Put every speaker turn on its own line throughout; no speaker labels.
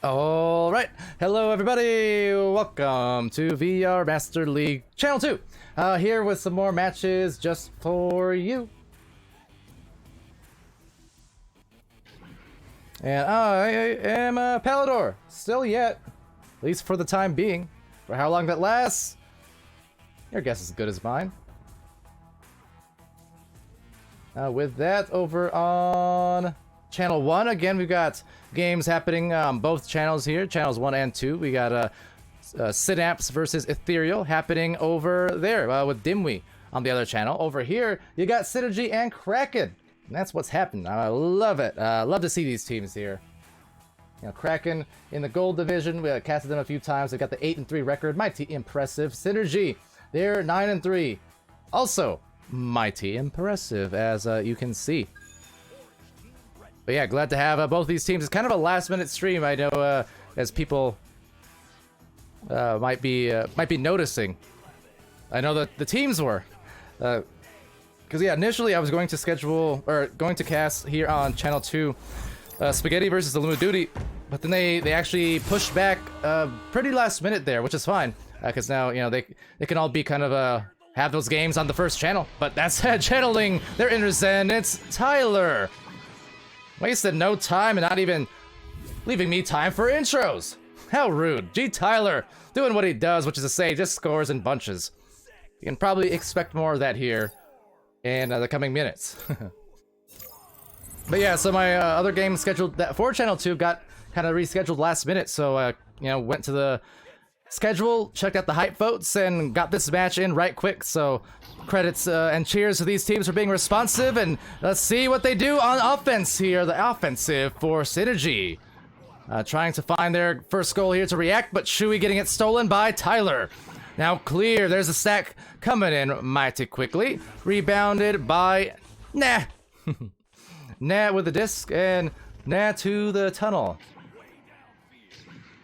All right, hello everybody. Welcome to VR Master League Channel 2. Here with some more matches just for you. And I am Palidore. Still yet, at least for the time being. For how long that lasts, your guess is as good as mine. With that, over on Channel 1, again, we've got games happening on both channels here, channels 1 and 2. We got Synapse versus Ethereal happening over there with Dimwee on the other channel. Over here, you got Synergy and Kraken. And that's what's happened. I love it. Love to see these teams here. You know, Kraken in the gold division, we casted them a few times. They've got the 8-3 record. Mighty impressive. Synergy, they're 9-3. Also, mighty impressive, as you can see. But yeah, glad to have both these teams. It's kind of a last-minute stream. I know, as people might be noticing. I know that the teams were, because yeah, initially I was going to schedule or going to cast here on Channel 2, Spaghetti versus the Luma Duty, but then they actually pushed back pretty last minute there, which is fine, because now you know they can all be kind of have those games on the first channel. But that's channeling their inner zen. It's Tyler. Wasted no time and not even leaving me time for intros. How rude. G. Tyler doing what he does, which is to say, just scores in bunches. You can probably expect more of that here in the coming minutes. But yeah, so my other game scheduled that for Channel 2 got kind of rescheduled last minute. So, you know, went to the schedule, checked out the hype votes, and got this match in right quick. So credits and cheers to these teams for being responsive, and let's see what they do on offense here. The offensive for Synergy. Trying to find their first goal here to react, but Shui getting it stolen by Tyler. Now clear, there's a stack coming in mighty quickly. Rebounded by Nah. Nah with the disc, and Nah to the tunnel.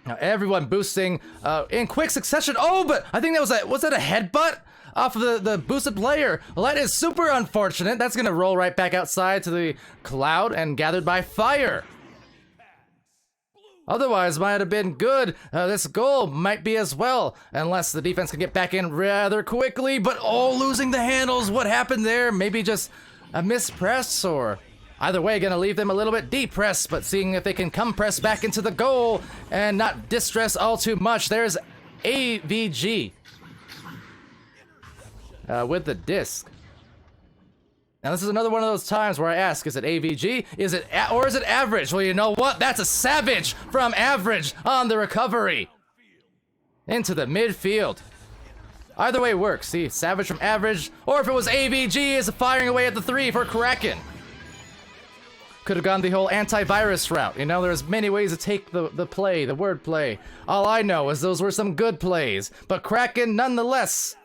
Now everyone boosting in quick succession. Oh, but I think that was that a headbutt off of the boosted player? Well, that is super unfortunate. That's gonna roll right back outside to the cloud and gathered by fire. Otherwise, might have been good. This goal might be as well, unless the defense can get back in rather quickly. But oh, losing the handles. What happened there? Maybe just a mispress, or either way, gonna leave them a little bit depressed, but seeing if they can come press back into the goal and not distress all too much. There's AVG with the disc. Now this is another one of those times where I ask, is it AVG? Or is it average? Well, you know what? That's a savage from average on the recovery. Into the midfield. Either way works. See, savage from average, or if it was AVG, is firing away at the 3 for Kraken. Could have gone the whole antivirus route. You know, there's many ways to take the play, the word play. All I know is those were some good plays. But Kraken, nonetheless,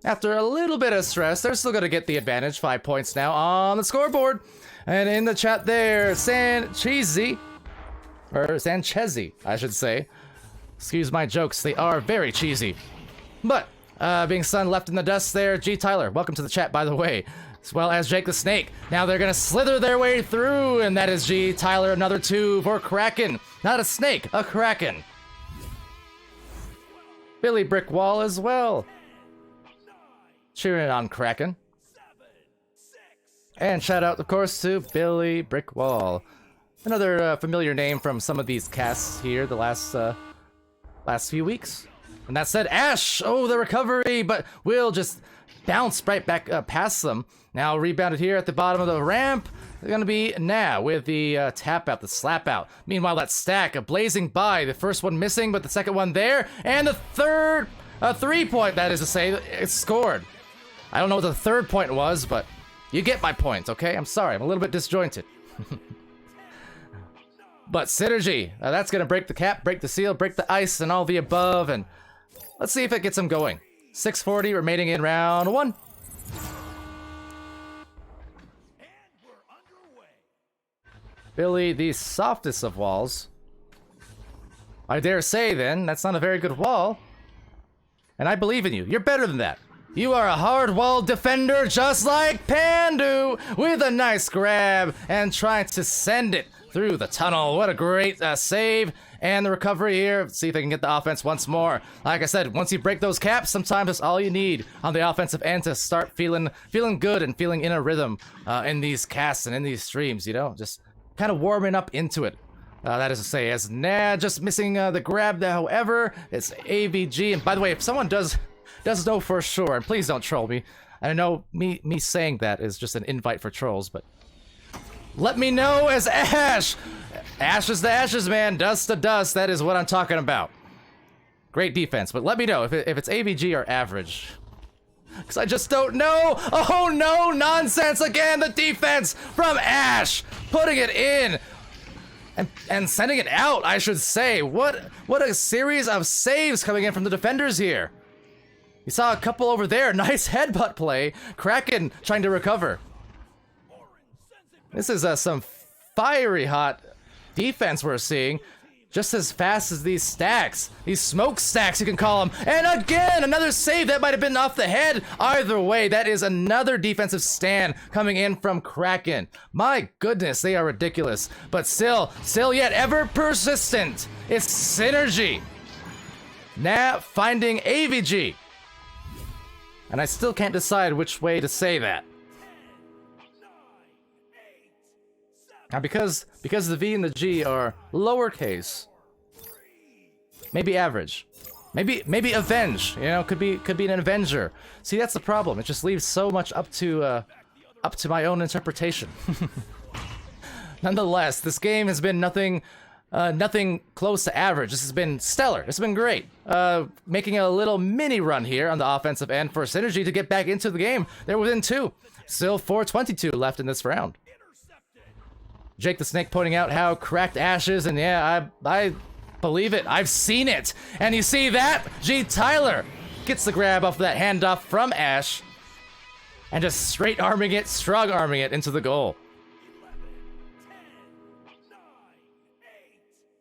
after a little bit of stress, they're still gonna get the advantage. 5 points now on the scoreboard. And in the chat there, Sanchezi, or Sanchezi, I should say. Excuse my jokes, they are very cheesy. But, being sun left in the dust there, G. Tyler, welcome to the chat, by the way. As well as Jake the Snake. Now they're gonna slither their way through, and that is G. Tyler, another 2 for Kraken. Not a snake, a Kraken. Billy Brickwall as well. Cheering on Kraken. And shout out, of course, to Billy Brickwall. Another familiar name from some of these casts here the last few weeks. And that said, Ash! Oh, the recovery, but will just bounce right back past them. Now rebounded here at the bottom of the ramp. They're gonna be Nah with the tap out, the slap out. Meanwhile, that stack blazing by. The first one missing, but the second one there. And the third, 3-point, that is to say, it's scored. I don't know what the third point was, but you get my point, okay? I'm sorry, I'm a little bit disjointed. But Synergy, that's gonna break the cap, break the seal, break the ice, and all the above, and let's see if it gets them going. 6:40 remaining in round 1. Billy, the softest of walls. I dare say, then, that's not a very good wall. And I believe in you. You're better than that. You are a hard-walled defender just like Pandu, with a nice grab and trying to send it through the tunnel. What a great save And the recovery here, see if they can get the offense once more. Like I said, once you break those caps, sometimes that's all you need on the offensive end to start feeling good and feeling in a rhythm in these casts and in these streams, you know? Just kind of warming up into it. That is to say, as just missing the grab there, however, it's AVG. And by the way, if someone does know for sure, and please don't troll me. I know me saying that is just an invite for trolls, but let me know as Ash! Ashes to ashes, man. Dust to dust. That is what I'm talking about. Great defense, but let me know if it's AVG or average. Because I just don't know. Oh no, nonsense again. The defense from Ash. Putting it in. And sending it out, I should say. What a series of saves coming in from the defenders here. You saw a couple over there. Nice headbutt play. Kraken trying to recover. This is some fiery hot defense we're seeing. Just as fast as these stacks. These smoke stacks, you can call them. And again, another save. That might have been off the head. Either way, that is another defensive stand coming in from Kraken. My goodness, they are ridiculous. But still yet ever persistent. It's synergy. Now finding AVG. And I still can't decide which way to say that. Now because the V and the G are lowercase, maybe average, maybe avenge. You know, could be an avenger. See, that's the problem. It just leaves so much up to my own interpretation. Nonetheless, this game has been nothing close to average. This has been stellar. It's been great. Making a little mini run here on the offensive end for Synergy to get back into the game. They're within 2. Still 4:22 left in this round. Jake the Snake pointing out how cracked Ash is, and yeah, I believe it. I've seen it. And you see that? G Tyler gets the grab off that handoff from Ash and just straight arming it, strong arming it into the goal.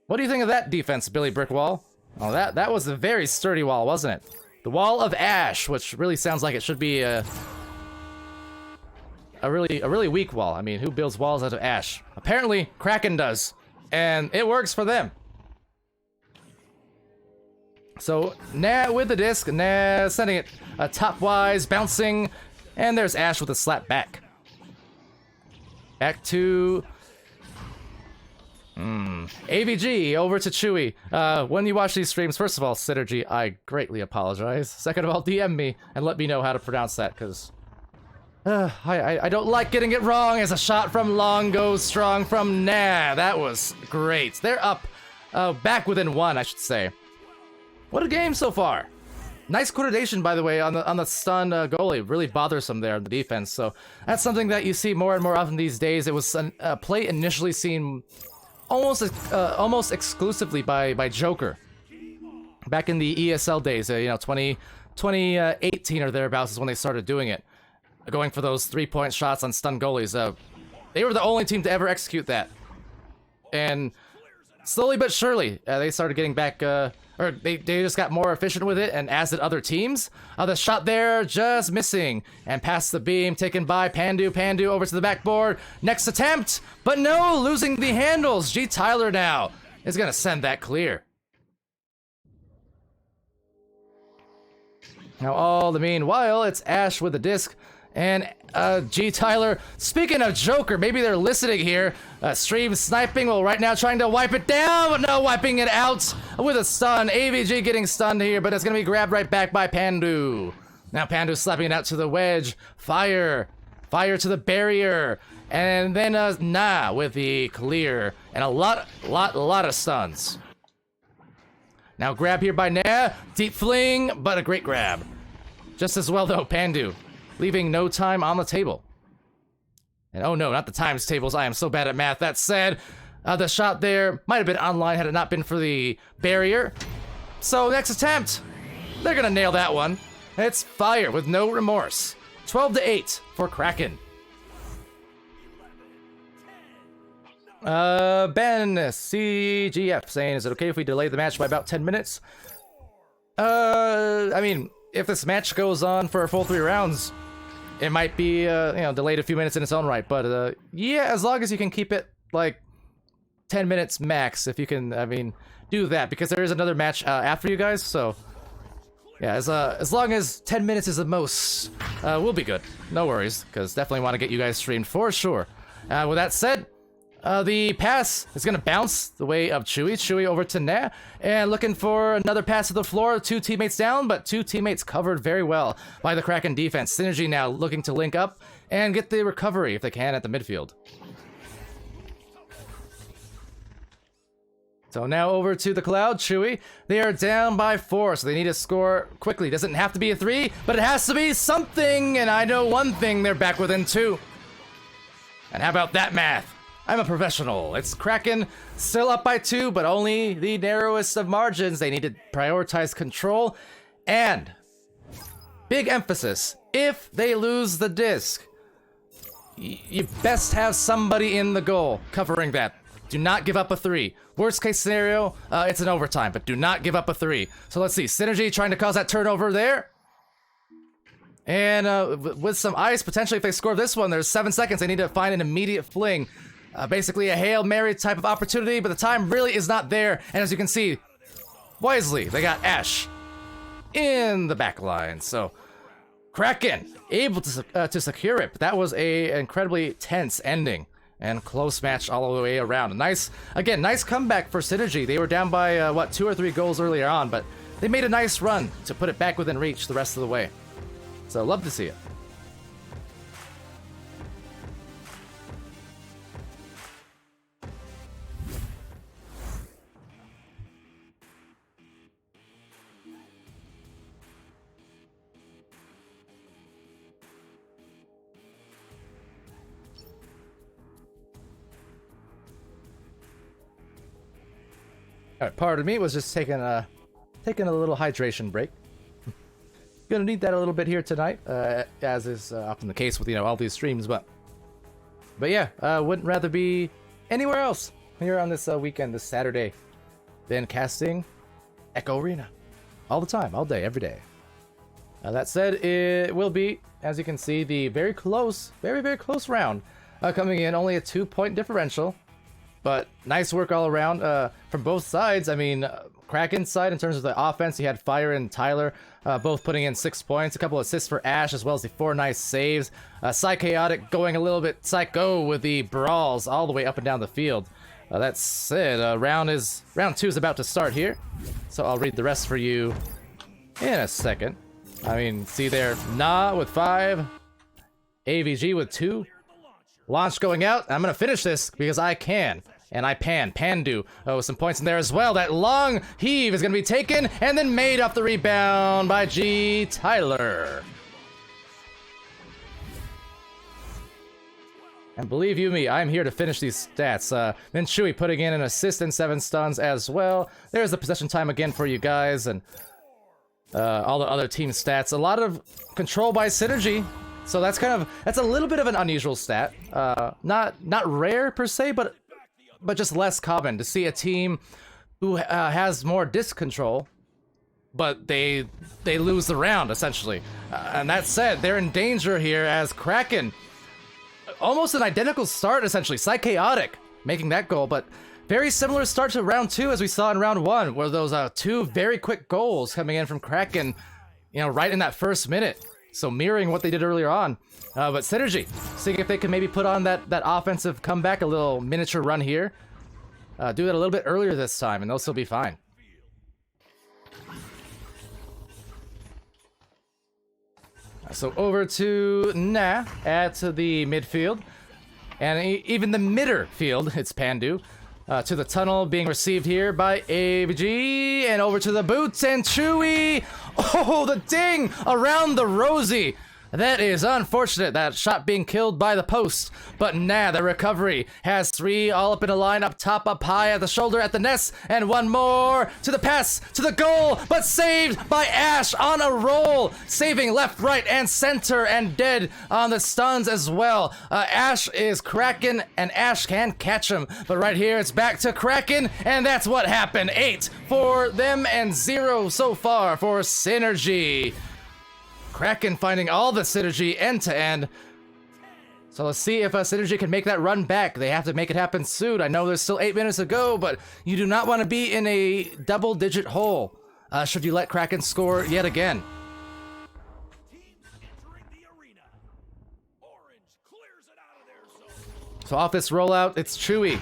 What do you think of that defense, Billy Brickwall? Oh, that was a very sturdy wall, wasn't it? The wall of Ash, which really sounds like it should be a really weak wall. I mean, who builds walls out of ash? Apparently, Kraken does, and it works for them. So, with the disc, sending it top-wise, bouncing, and there's Ash with a slap back. Back to AVG, over to Chewy. When you watch these streams, first of all, Synergy, I greatly apologize. Second of all, DM me and let me know how to pronounce that, because I don't like getting it wrong. As a shot from long goes strong from that was great. They're up, back within 1, I should say. What a game so far. Nice coordination, by the way, on the stun goalie. Really bothersome there on the defense. So that's something that you see more and more often these days. It was a play initially seen almost exclusively by Joker back in the ESL days. 2018 or thereabouts is when they started doing it. Going for those 3-point shots on stun goalies. They were the only team to ever execute that. And slowly but surely, they started getting back, or they just got more efficient with it, and as did other teams. The shot there, just missing. And past the beam, taken by Pandu. Pandu over to the backboard. Next attempt, but no, losing the handles. G Tyler now is gonna send that clear. Now all the meanwhile, it's Ash with the disc. And G Tyler, speaking of Joker, maybe they're listening here. Stream sniping, well, right now trying to wipe it down, but no, wiping it out with a stun. AVG getting stunned here, but it's gonna be grabbed right back by Pandu. Now Pandu slapping it out to the wedge. Fire to the barrier, and then with the clear, and a lot of stuns. Now grab here by deep fling, but a great grab. Just as well though, Pandu. Leaving no time on the table. And oh no, not the times tables. I am so bad at math. That said, the shot there might have been online had it not been for the barrier. So next attempt, they're gonna nail that one. It's fire with no remorse. 12-8 for Kraken. Ben CGF saying, is it okay if we delay the match by about 10 minutes? I mean, if this match goes on for a full 3 rounds, it might be, delayed a few minutes in its own right. But, yeah, as long as you can keep it, like, 10 minutes max. If you can, I mean, do that because there is another match after you guys. So yeah, as long as 10 minutes is the most, we'll be good. No worries, because definitely want to get you guys streamed for sure. With that said, the pass is going to bounce the way of Chewy. Chewy over to Na, and looking for another pass to the floor. 2 teammates down, but 2 teammates covered very well by the Kraken defense. Synergy now looking to link up and get the recovery if they can at the midfield. So now over to the Cloud, Chewy. They are down by 4, so they need to score quickly. Doesn't have to be a 3, but it has to be something, and I know one thing, they're back within 2. And how about that math? I'm a professional. It's Kraken, still up by 2, but only the narrowest of margins. They need to prioritize control, and big emphasis, if they lose the disc, you best have somebody in the goal covering that. Do not give up a 3. Worst case scenario, it's an overtime, but do not give up a 3. So let's see, Synergy trying to cause that turnover there. And with some ice, potentially if they score this one, there's 7 seconds. They need to find an immediate fling. Basically a Hail Mary type of opportunity, but the time really is not there. And as you can see, wisely, they got Ash in the back line. So Kraken able to secure it, but that was a incredibly tense ending. And close match all the way around. Nice comeback for Synergy. They were down by, 2 or 3 goals earlier on, but they made a nice run to put it back within reach the rest of the way. So, love to see it. Alright, pardon me, was just taking a little hydration break. Gonna need that a little bit here tonight, as is often the case with, all these streams, but yeah, wouldn't rather be anywhere else here on this weekend, this Saturday, than casting Echo Arena. All the time, all day, every day. That said, it will be, as you can see, the very close, very close round, coming in, only a 2-point differential. But nice work all around from both sides. I mean, Kraken's side, in terms of the offense, you had Fire and Tyler both putting in 6 points. A couple assists for Ash, as well as the 4 nice saves. Psychotic going a little bit psycho with the brawls all the way up and down the field. That said, round 2 is about to start here. So I'll read the rest for you in a second. I mean, see there, Na with 5. AVG with 2. Launch going out. I'm going to finish this because I can. And I Pandu. Oh, some points in there as well. That long heave is going to be taken and then made off the rebound by G. Tyler. And believe you me, I'm here to finish these stats. Then Chewy putting in an assist and 7 stuns as well. There's the possession time again for you guys, and all the other team stats. A lot of control by Synergy. So that's a little bit of an unusual stat. Not rare per se, but just less common to see a team who has more disc control, but they lose the round essentially. And that said, they're in danger here as Kraken, almost an identical start essentially. Psychotic making that goal, but very similar start to round 2 as we saw in round 1, where those 2 very quick goals coming in from Kraken, right in that first minute. So mirroring what they did earlier on. But Synergy, seeing if they can maybe put on that offensive comeback, a little miniature run here. Do it a little bit earlier this time, and they'll still be fine. So over to Na at the midfield. And even the midder field, it's Pandu. To the tunnel being received here by AVG, and over to the boots and Chewy. Oh, the ding around the Rosie. That is unfortunate, that shot being killed by the post. But nah, the recovery has 3 all up in a line, up top, up high, at the shoulder, at the nest, and 1 more to the pass, to the goal, but saved by Ash on a roll, saving left, right, and center, and dead on the stuns as well. Ash is Kraken, and Ash can catch him. But right here, it's back to Kraken, and that's what happened. 8 for them, and 0 so far for Synergy. Kraken finding all the synergy end to end. So let's see if Synergy can make that run back. They have to make it happen soon. I know there's still 8 minutes to go, but you do not want to be in a double-digit hole should you let Kraken score yet again. So off this rollout, it's Chewy.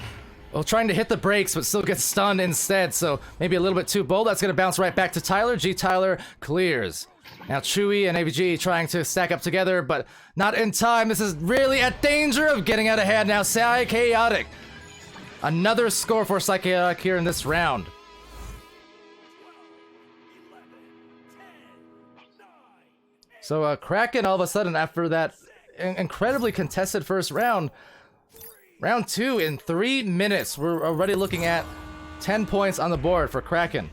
Well, trying to hit the brakes, but still gets stunned instead, so maybe a little bit too bold. That's going to bounce right back to Tyler. G-Tyler clears. Now Chewy and AVG trying to stack up together, but not in time. This is really at danger of getting out of hand now. Chaotic. Another score for Chaotic here in this round. So Kraken all of a sudden, after that incredibly contested first round, round 2 in 3 minutes, we're already looking at 10 points on the board for Kraken.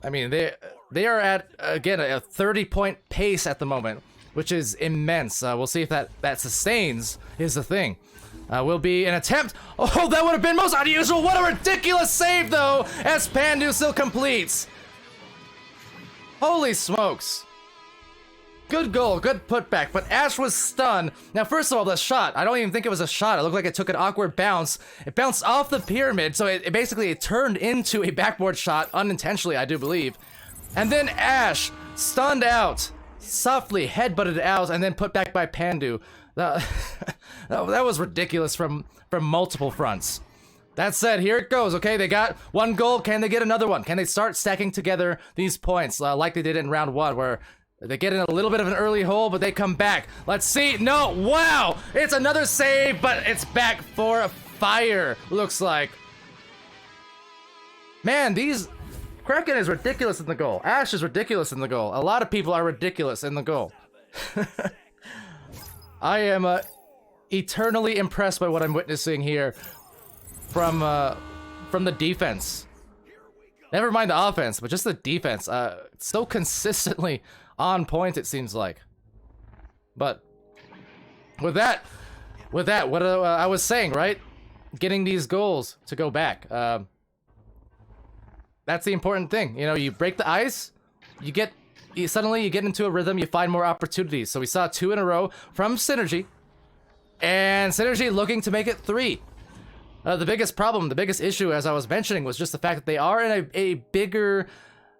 I mean, they are at, again, a 30-point pace at the moment, which is immense. We'll see if that sustains, is the thing. Will be an attempt. Oh, that would have been most unusual. What a ridiculous save, though, as Pandu still completes. Holy smokes. Good goal, good putback, but Ash was stunned. Now, first of all, the shot, I don't even think it was a shot. It looked like it took an awkward bounce. It bounced off the pyramid, so it basically turned into a backboard shot, unintentionally, I do believe. And then Ash, stunned out, softly headbutted out, and then put back by Pandu. That was ridiculous from multiple fronts. That said, here it goes, okay? They got one goal. Can they get another one? Can they start stacking together these points like they did in round 1, where they get in a little bit of an early hole, but they come back. Let's see. No, wow! It's another save, but it's back for a fire, looks like. Man, Kraken is ridiculous in the goal. Ash is ridiculous in the goal. A lot of people are ridiculous in the goal. I am eternally impressed by what I'm witnessing here from the defense. Never mind the offense, but just the defense. So consistently on point, it seems like. But with that, what I was saying, right? Getting these goals to go back. That's the important thing. You know, you break the ice, suddenly you get into a rhythm, you find more opportunities. So we saw 2 in a row from Synergy, and Synergy looking to make it 3. The biggest problem, the biggest issue, as I was mentioning, was just the fact that they are in a bigger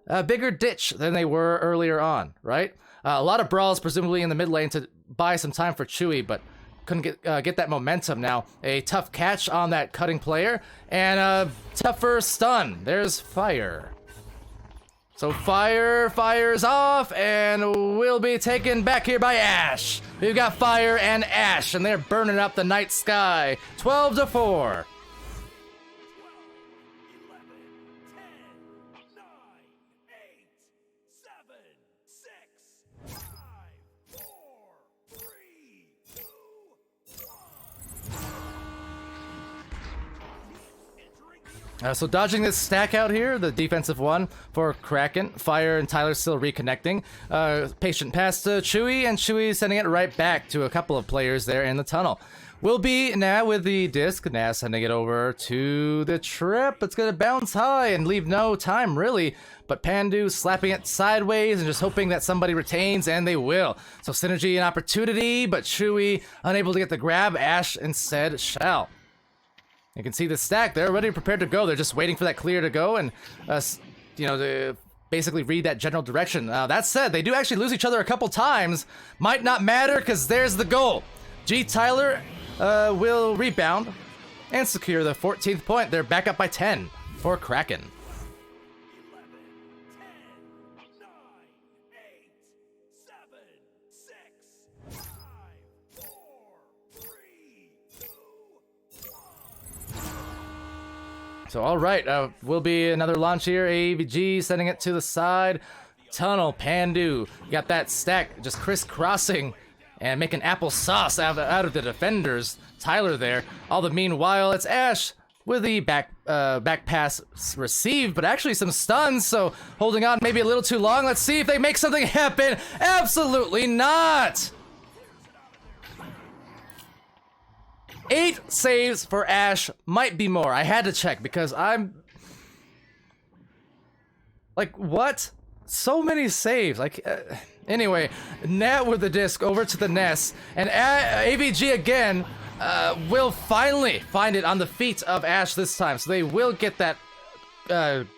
ditch than they were earlier on, right? A lot of brawls, presumably in the mid lane, to buy some time for Chewy, but couldn't get that momentum now. A tough catch on that cutting player, and a tougher stun. There's Fire. So Fire's off, and will be taken back here by Ash. We've got Fire and Ash, and they're burning up the night sky. 12-4. So dodging this stack out here, the defensive one for Kraken. Fire and Tyler still reconnecting. Patient pass to Chewy, and Chewy sending it right back to a couple of players there in the tunnel. Will be now with the disc. Now sending it over to the trip. It's going to bounce high and leave no time, really. But Pandu slapping it sideways and just hoping that somebody retains, and they will. So Synergy an opportunity, but Chewy unable to get the grab. Ash instead shall. You can see the stack. They're already prepared to go. They're just waiting for that clear to go and, to basically read that general direction. That said, they do actually lose each other a couple times. Might not matter, because there's the goal. G-Tyler will rebound and secure the 14th point. They're back up by 10 for Kraken. So, all right, will be another launch here. AVG sending it to the side. Tunnel, Pandu. Got that stack just crisscrossing and making applesauce out of the defenders. Tyler there. All the meanwhile, it's Ash with the back pass received, but actually some stuns, so holding on maybe a little too long. Let's see if they make something happen. Absolutely not! 8 saves for Ash, might be more. I had to check because I'm... Like, what? So many saves. Like, Anyway, net with the disc over to the Ness, and AVG again will finally find it on the feet of Ash this time, so they will get that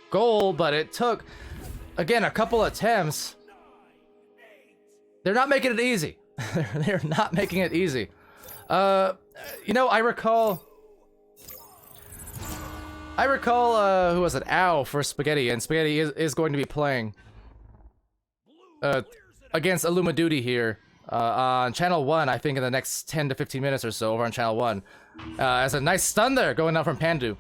goal, but it took, again, a couple attempts. They're not making it easy. They're not making it easy. You know, I recall, who was it? Ow for Spaghetti, and Spaghetti is going to be playing against Illuma Duty here on Channel 1, I think in the next 10 to 15 minutes or so over on Channel 1. As a nice stun there going out from Pandu.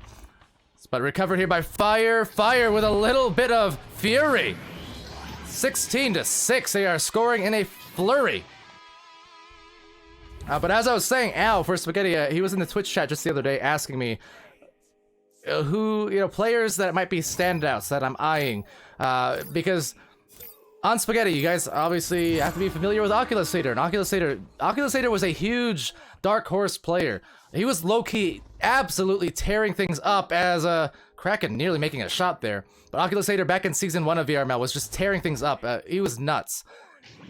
But recovered here by Fire. Fire with a little bit of fury. 16-6, they are scoring in a flurry. But as I was saying, Al for Spaghetti, he was in the Twitch chat just the other day asking me who, you know, players that might be standouts that I'm eyeing. Because on Spaghetti, you guys obviously have to be familiar with Oculus Leader. And Oculus Leader was a huge Dark Horse player. He was low-key absolutely tearing things up as Kraken nearly making a shot there. But Oculus Leader back in Season 1 of VRML was just tearing things up. He was nuts.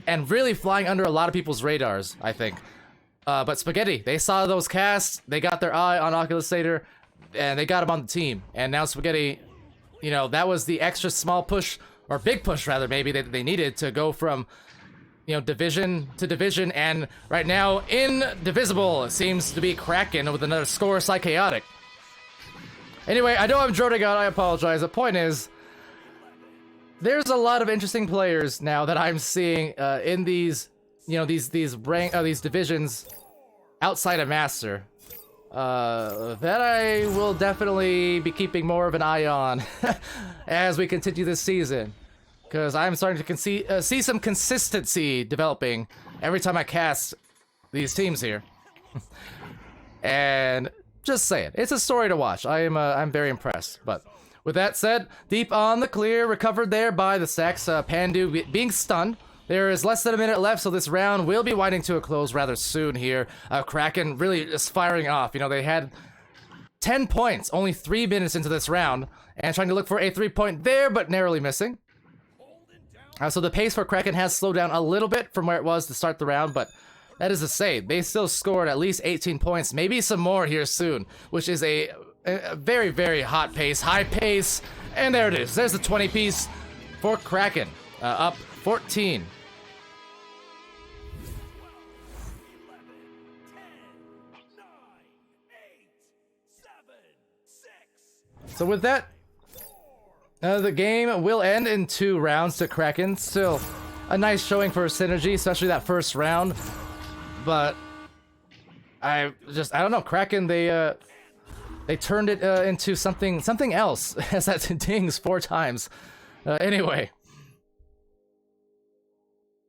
And really flying under a lot of people's radars, I think. But Spaghetti, they saw those casts, they got their eye on Oculus Leader, and they got him on the team. And now Spaghetti, you know, that was the extra small push, or big push rather, maybe, that they needed to go from, you know, division to division, and right now, indivisible seems to be Kraken with another score, Psychaotic. Anyway, I know I'm droning out, I apologize. The point is, there's a lot of interesting players now that I'm seeing in these, you know, these divisions outside of Master. That I will definitely be keeping more of an eye on as we continue this season. Because I'm starting to see some consistency developing every time I cast these teams here. And just saying, it's a story to watch. I'm very impressed. But with that said, deep on the clear, recovered there by the Sex. Pandu being stunned. There is less than a minute left, so this round will be winding to a close rather soon here. Kraken really just firing off. You know, they had 10 points, only 3 minutes into this round, and trying to look for a 3-point there, but narrowly missing. So the pace for Kraken has slowed down a little bit from where it was to start the round, but that is to say, they still scored at least 18 points, maybe some more here soon, which is a very, very hot pace, high pace, and there it is. There's the 20-piece for Kraken, up 14. So with that, the game will end in 2 rounds to Kraken. Still a nice showing for Synergy, especially that first round. But I don't know, Kraken, they turned it into something else as that dings 4 times. Anyway.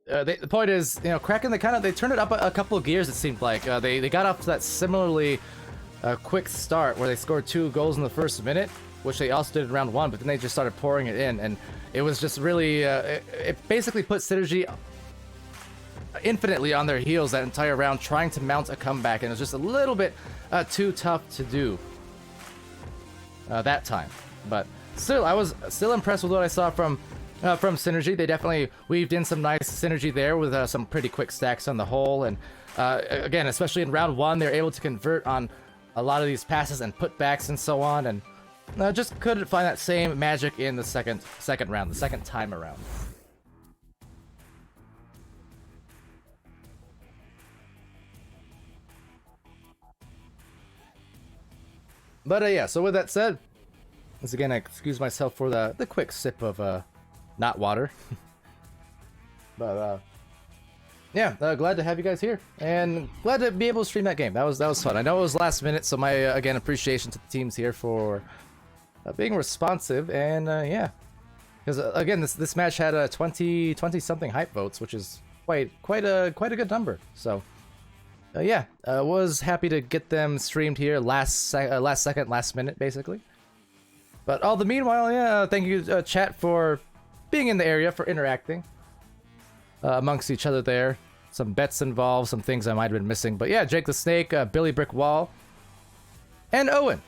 The point is, you know, Kraken, they turned it up a couple of gears, it seemed like. They got off to that similarly quick start where they scored 2 goals in the first minute, which they also did in round 1, but then they just started pouring it in, and it was just really, it basically put Synergy infinitely on their heels that entire round, trying to mount a comeback, and it was just a little bit too tough to do that time. But still, I was still impressed with what I saw from Synergy. They definitely weaved in some nice synergy there with some pretty quick stacks on the whole, and again, especially in round 1, they're able to convert on a lot of these passes and putbacks and so on, and just couldn't find that same magic in the second round, the second time around. But yeah, so with that said, once again, I excuse myself for the quick sip of not water. But yeah, glad to have you guys here, and glad to be able to stream that game. That was fun. I know it was last minute, so my again appreciation to the teams here for being responsive, and yeah, because again this match had 20 something hype votes, which is quite a good number. So yeah, was happy to get them streamed here last minute basically. But all the meanwhile, yeah, thank you chat for being in the area, for interacting amongst each other there. Some bets involved, some things I might have been missing. But yeah, Jake the Snake, Billy Brick Wall, and Owen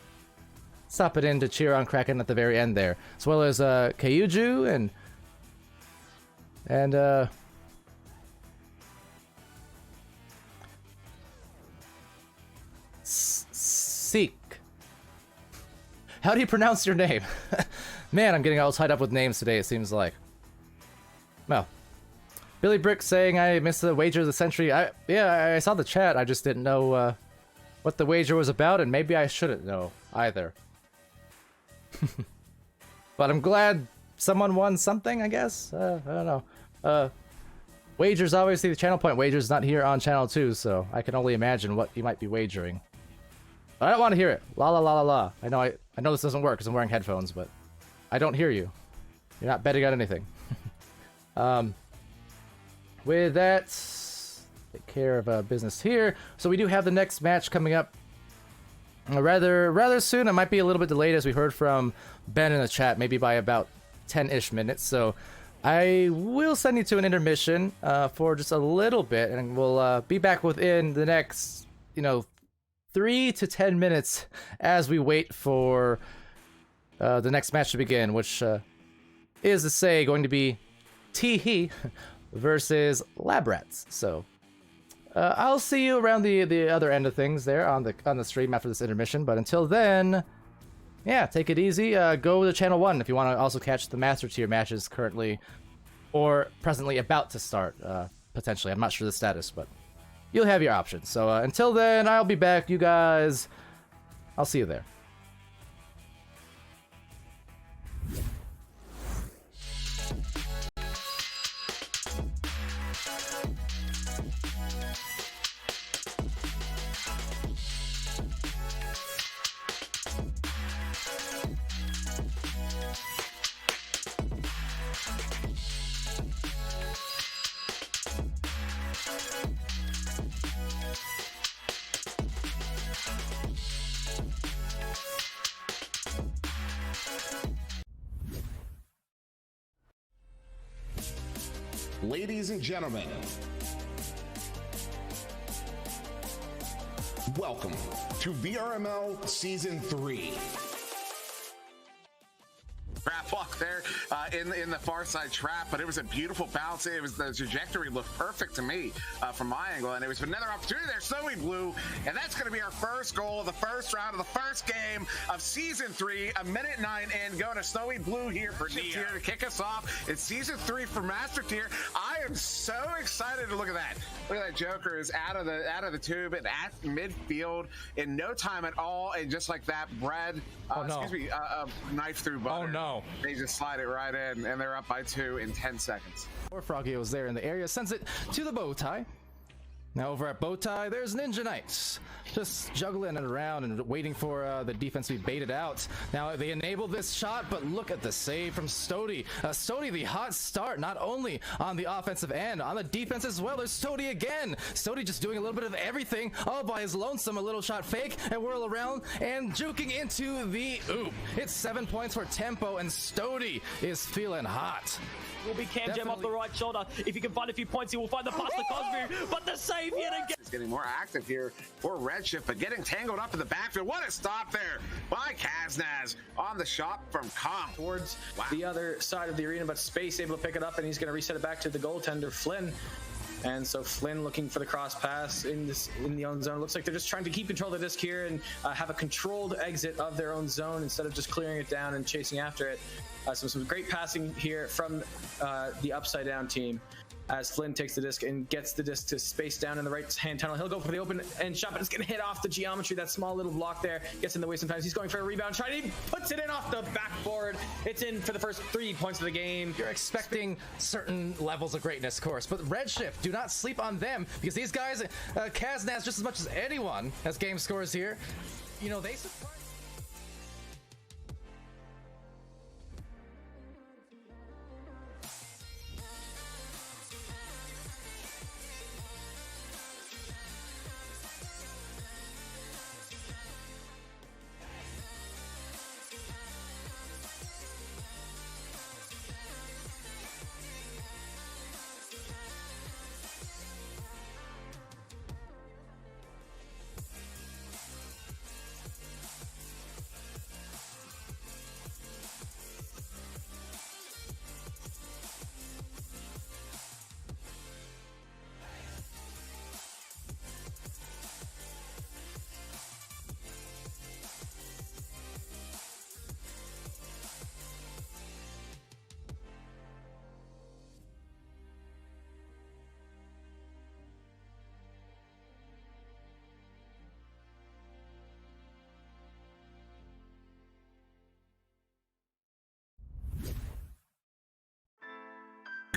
stopping in to cheer on Kraken at the very end there. As well as Kayuju and Seek. How do you pronounce your name? Man, I'm getting all tied up with names today, it seems like. Well, Billy Brick saying I missed the wager of the century. Yeah, I saw the chat. I just didn't know what the wager was about, and maybe I shouldn't know either. But I'm glad someone won something, I guess. I don't know. Wagers, obviously, the channel point wager's not here on channel 2, so I can only imagine what you might be wagering. But I don't want to hear it. La la la la la. I know this doesn't work because I'm wearing headphones, but I don't hear you. You're not betting on anything. With that, take care of business here. So we do have the next match coming up rather soon. It might be a little bit delayed, as we heard from Ben in the chat, maybe by about 10-ish minutes. So I will send you to an intermission for just a little bit, and we'll be back within the next, 3 to 10 minutes as we wait for the next match to begin, which is to say going to be Teehee versus Lab Rats. So I'll see you around the other end of things there on the stream after this intermission. But until then, yeah, take it easy. Go to channel 1 if you want to also catch the Master Tier matches currently or presently about to start. Potentially, I'm not sure the status, but you'll have your options. So until then, I'll be back. You guys, I'll see you there.
Ladies and gentlemen, welcome to VRML Season 3.
Trap walk there in the far side trap, but it was a beautiful bounce. It was, the trajectory looked perfect to me from my angle, and it was another opportunity there. Snowy Blue, and that's going to be our first goal of the first round of the first game of Season 3. A minute 9 in, going to Snowy Blue here for Tier to kick us off. It's Season 3 for Master Tier. I am so excited to look at that. Look at that Joker is out of the tube and at midfield in no time at all, and just like that, bread, knife through butter.
Oh no.
They just slide it right in, and they're up by 2 in 10 seconds.
Or Froggy was there in the area, sends it to the Bowtie. Now over at Bowtie, there's Ninja Knights, just juggling it around and waiting for the defense to be baited out. Now they enable this shot, but look at the save from Stody. Stody, the hot start, not only on the offensive end, on the defense as well. There's Stody again. Stody just doing a little bit of everything, all by his lonesome. A little shot fake and whirl around and juking into the oop. It's 7 points for Tempo, and Stody is feeling hot.
Will be Cam Jam off the right shoulder. If he can find a few points, he will find the pass to Cosby, but the save yet again.
It's getting more active here for Redshift, but getting tangled up in the backfield. What a stop there by Kaznaz on the shot from Kong.
Towards the other side of the arena, but Space able to pick it up, and he's going to reset it back to the goaltender, Flynn. And so Flynn looking for the cross pass in the own zone. Looks like they're just trying to keep control of the disc here and have a controlled exit of their own zone instead of just clearing it down and chasing after it. So some great passing here from the Upside Down team as Flynn takes the disc and gets the disc to Space down in the right-hand tunnel. He'll go for the open end shot, but it's going to hit off the geometry. That small little block there gets in the way sometimes. He's going for a rebound try. He puts it in off the backboard. It's in for the first 3 points of the game.
You're expecting certain levels of greatness, of course, but Redshift, do not sleep on them, because these guys, Kaznaz, just as much as anyone has game scores here, they surprise.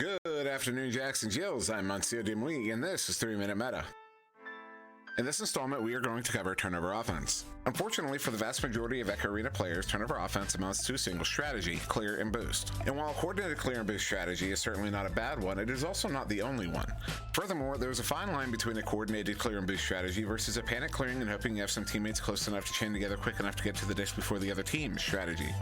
Good afternoon, Jacks and Jills. I'm Monsieur Demouy, and this is 3-Minute Meta. In this installment, we are going to cover turnover offense. Unfortunately, for the vast majority of Echo Arena players, turnover offense amounts to a single strategy, clear and boost. And while a coordinated clear and boost strategy is certainly not a bad one, it is also not the only one. Furthermore, there is a fine line between a coordinated clear and boost strategy versus a panic clearing and hoping you have some teammates close enough to chain together quick enough to get to the dish before the other team strategy.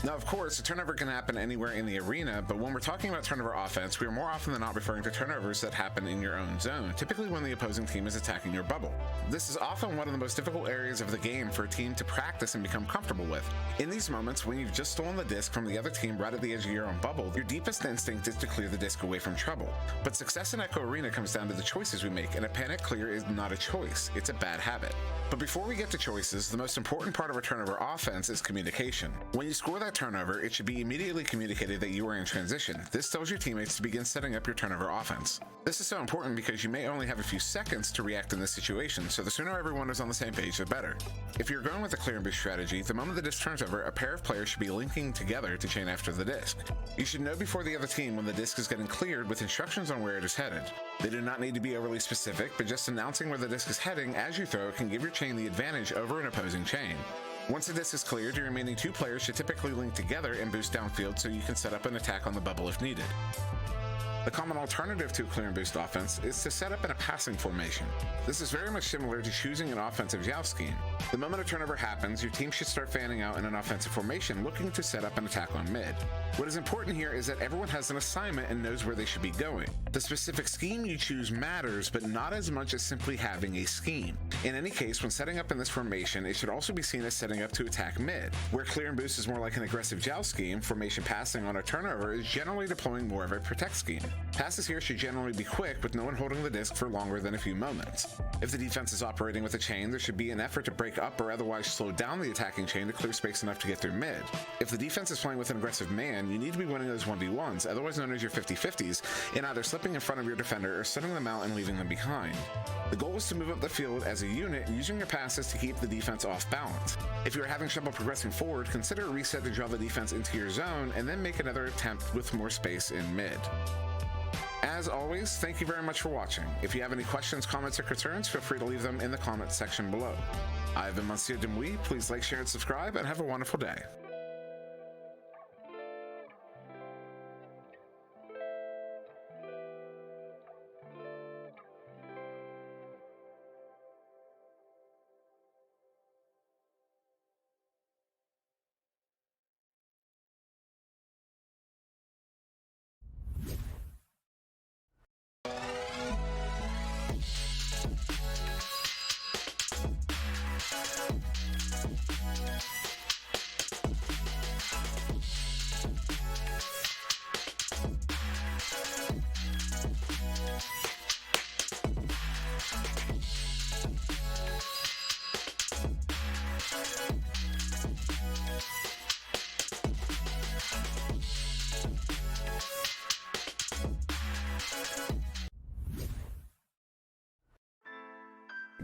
Now, of course, a turnover can happen anywhere in the arena, but when we're talking about turnover offense, we are more often than not referring to turnovers that happen in your own zone, typically when the opposing team is attacking your bubble. This is often one of the most difficult areas of the game for a team to practice and become comfortable with. In these moments, when you've just stolen the disc from the other team right at the edge of your own bubble, your deepest instinct is to clear the disc away from trouble. But success in Echo Arena comes down to the choices we make, and a panic clear is not a choice, it's a bad habit. But before we get to choices, the most important part of a turnover offense is communication. When you score that turnover, it should be immediately communicated that you are in transition. This tells your teammates to begin setting up your turnover offense. This is so important because you may only have a few seconds to react in this situation, so the sooner everyone is on the same page, the better. If you're going with a clear and boost strategy, the moment the disc turns over, a pair of players should be linking together to chain after the disc. You should know before the other team when the disc is getting cleared with instructions on where it is headed. They do not need to be overly specific, but just announcing where the disc is heading as you throw can give your chain the advantage over an opposing chain. Once the disc is cleared, your remaining two players should typically link together and boost downfield so you can set up an attack on the bubble if needed. The common alternative to a clear and boost offense is to set up in a passing formation. This is very much similar to choosing an offensive joust scheme. The moment a turnover happens, your team should start fanning out in an offensive formation looking to set up an attack on mid. What is important here is that everyone has an assignment and knows where they should be going. The specific scheme you choose matters, but not as much as simply having a scheme. In any case, when setting up in this formation, it should also be seen as setting up to attack mid. Where clear and boost is more like an aggressive joust scheme, formation passing on a turnover is generally deploying more of a protect scheme. Passes here should generally be quick, with no one holding the disc for longer than a few moments. If the defense is operating with a chain, there should be an effort to break up or otherwise slow down the attacking chain to clear space enough to get through mid. If the defense is playing with an aggressive man, you need to be winning those 1v1s, otherwise known as your 50-50s, in either slipping in front of your defender or setting them out and leaving them behind. The goal is to move up the field as a unit, using your passes to keep the defense off balance. If you are having trouble progressing forward, consider a reset to draw the defense into your zone, and then make another attempt with more space in mid. As always, thank you very much for watching. If you have any questions, comments, or concerns, feel free to leave them in the comments section below. I've been Monsieur Demouy. Please like, share, and subscribe, and have a wonderful day.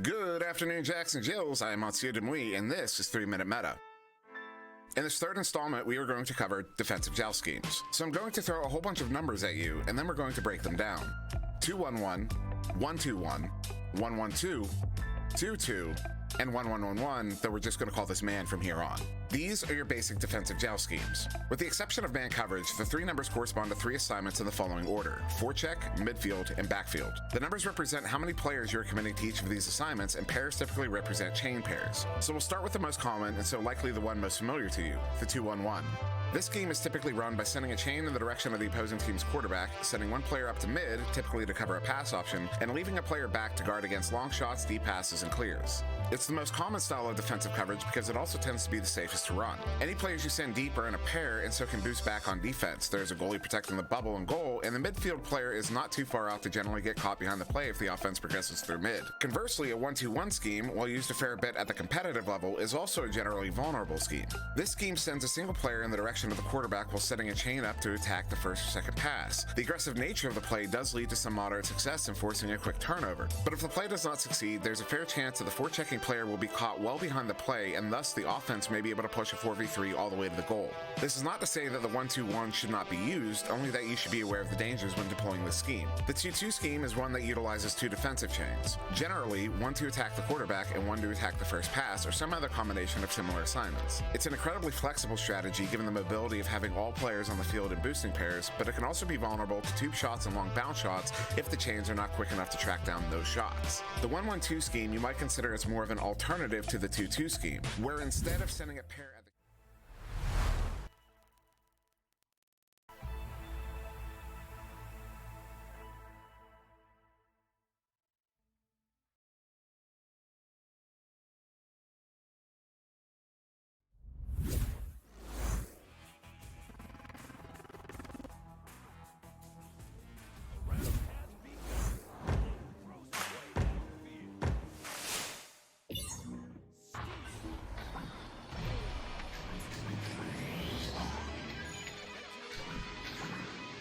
Good afternoon, Jacks and Jills. I am Monsieur Demouy, and this is 3-Minute Meta. In this third installment, we are going to cover defensive joust schemes. So I'm going to throw a whole bunch of numbers at you, and then we're going to break them down. 2-1-1, 1-2-1, 1-1-2, 2-2, and 1-1-1-1, though we're just going to call this man from here on. These are your basic defensive joust schemes. With the exception of man coverage, the three numbers correspond to three assignments in the following order: forecheck, midfield, and backfield. The numbers represent how many players you're committing to each of these assignments, and pairs typically represent chain pairs. So we'll start with the most common, and so likely the one most familiar to you, the 2-1-1. This scheme is typically run by sending a chain in the direction of the opposing team's quarterback, sending one player up to mid, typically to cover a pass option, and leaving a player back to guard against long shots, deep passes, and clears. It's the most common style of defensive coverage because it also tends to be the safest to run. Any players you send deep are in a pair and so can boost back on defense. There's a goalie protecting the bubble and goal, and the midfield player is not too far out to generally get caught behind the play if the offense progresses through mid. Conversely, a 1-2-1 scheme, while used a fair bit at the competitive level, is also a generally vulnerable scheme. This scheme sends a single player in the direction of the quarterback while setting a chain up to attack the first or second pass. The aggressive nature of the play does lead to some moderate success in forcing a quick turnover, but if the play does not succeed, there's a fair chance of the forechecking attacking player will be caught well behind the play, and thus the offense may be able to push a 4v3 all the way to the goal. This is not to say that the 1-2-1 should not be used, only that you should be aware of the dangers when deploying the scheme. The 2-2 scheme is one that utilizes two defensive chains. Generally, one to attack the quarterback and one to attack the first pass, or some other combination of similar assignments. It's an incredibly flexible strategy given the mobility of having all players on the field in boosting pairs, but it can also be vulnerable to tube shots and long bounce shots if the chains are not quick enough to track down those shots. The 1-1-2 scheme you might consider as more of an alternative to the 2-2 scheme, where instead of sending a pair at the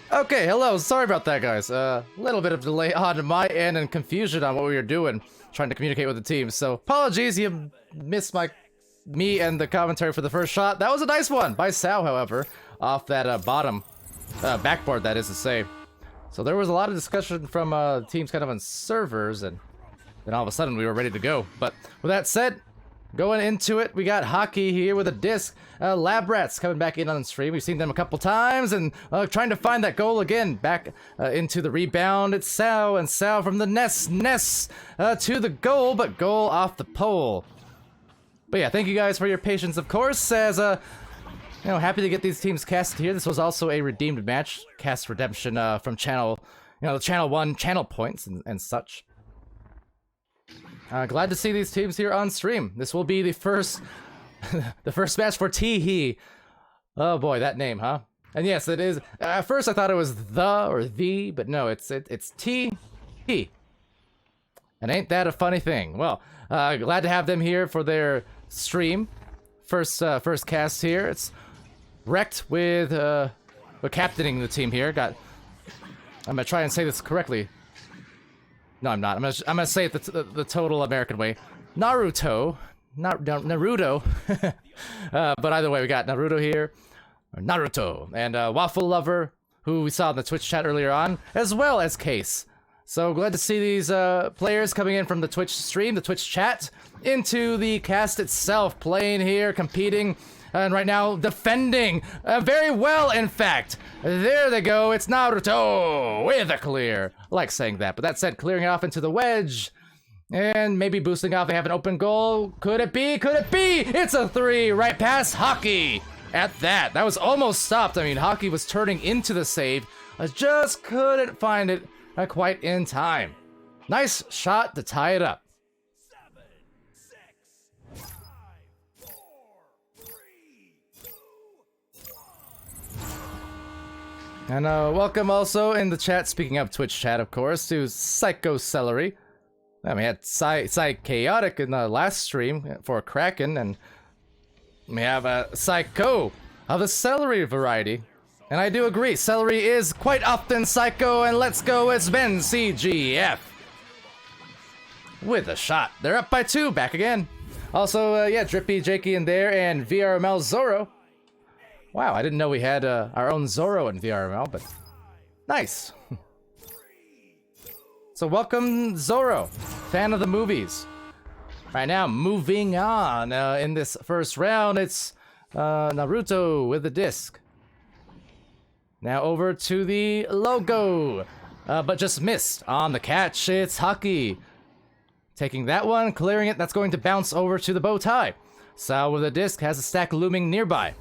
Okay, hello. Sorry about that, guys. A little bit of delay on my end and confusion on what we were doing, trying to communicate with the team. So apologies, you missed me and the commentary for the first shot. That was a nice one by Sal, however, off that bottom backboard, that is to say. So there was a lot of discussion from teams kind of on servers, and then all of a sudden we were ready to go. But with that said, going into it, we got Hockey here with a disc. Lab Rats coming back in on stream. We've seen them a couple times, and trying to find that goal again. Back into the rebound. It's Sal, and Sal from the nest to the goal, but goal off the pole. But yeah, thank you guys for your patience, of course, as happy to get these teams casted here. This was also a redeemed match, cast redemption from channel, the channel 1 channel points and such. Glad to see these teams here on stream. This will be the first the first match for Teehee. Oh boy, that name, huh? And yes, it is. At first I thought it was the or the, but no, it's Teehee. And ain't that a funny thing? Well, glad to have them here for their stream. First cast here. It's wrecked with captaining the team here. I'm gonna try and say this correctly. No, I'm not. I'm gonna say it the total American way. Naruto. But either way, we got Naruto here. Or Naruto. And Waffle Lover, who we saw in the Twitch chat earlier on, as well as Case. So glad to see these players coming in from the Twitch stream, the Twitch chat, into the cast itself, playing here, competing, and right now defending very well, in fact. There they go, it's Naruto with a clear. I like saying that, but that said, clearing it off into the wedge, and maybe boosting off. They have an open goal. Could it be? Could it be? It's a 3 right past Hockey. At that was almost stopped. I mean, Hockey was turning into the save. I just couldn't find it quite in time. Nice shot to tie it up.
7, 6, 5, 4, 3, 2, 1.
And welcome also in the chat, speaking of Twitch chat, of course, to Psycho Celery. We had Chaotic in the last stream for Kraken, and we have a Psycho of the celery variety. And I do agree, celery is quite often psycho, and let's go, it's been CGF. With a shot. They're up by 2, back again. Also, yeah, Drippy, Jakey in there, and VRML Zoro. Wow, I didn't know we had our own Zoro in VRML, but nice. So welcome, Zoro, fan of the movies. Right now, moving on in this first round, it's Naruto with the disc. Now over to the logo, but just missed on the catch. It's Hockey. Taking that one, clearing it, that's going to bounce over to the bow tie. Sal with the disc has a stack looming nearby.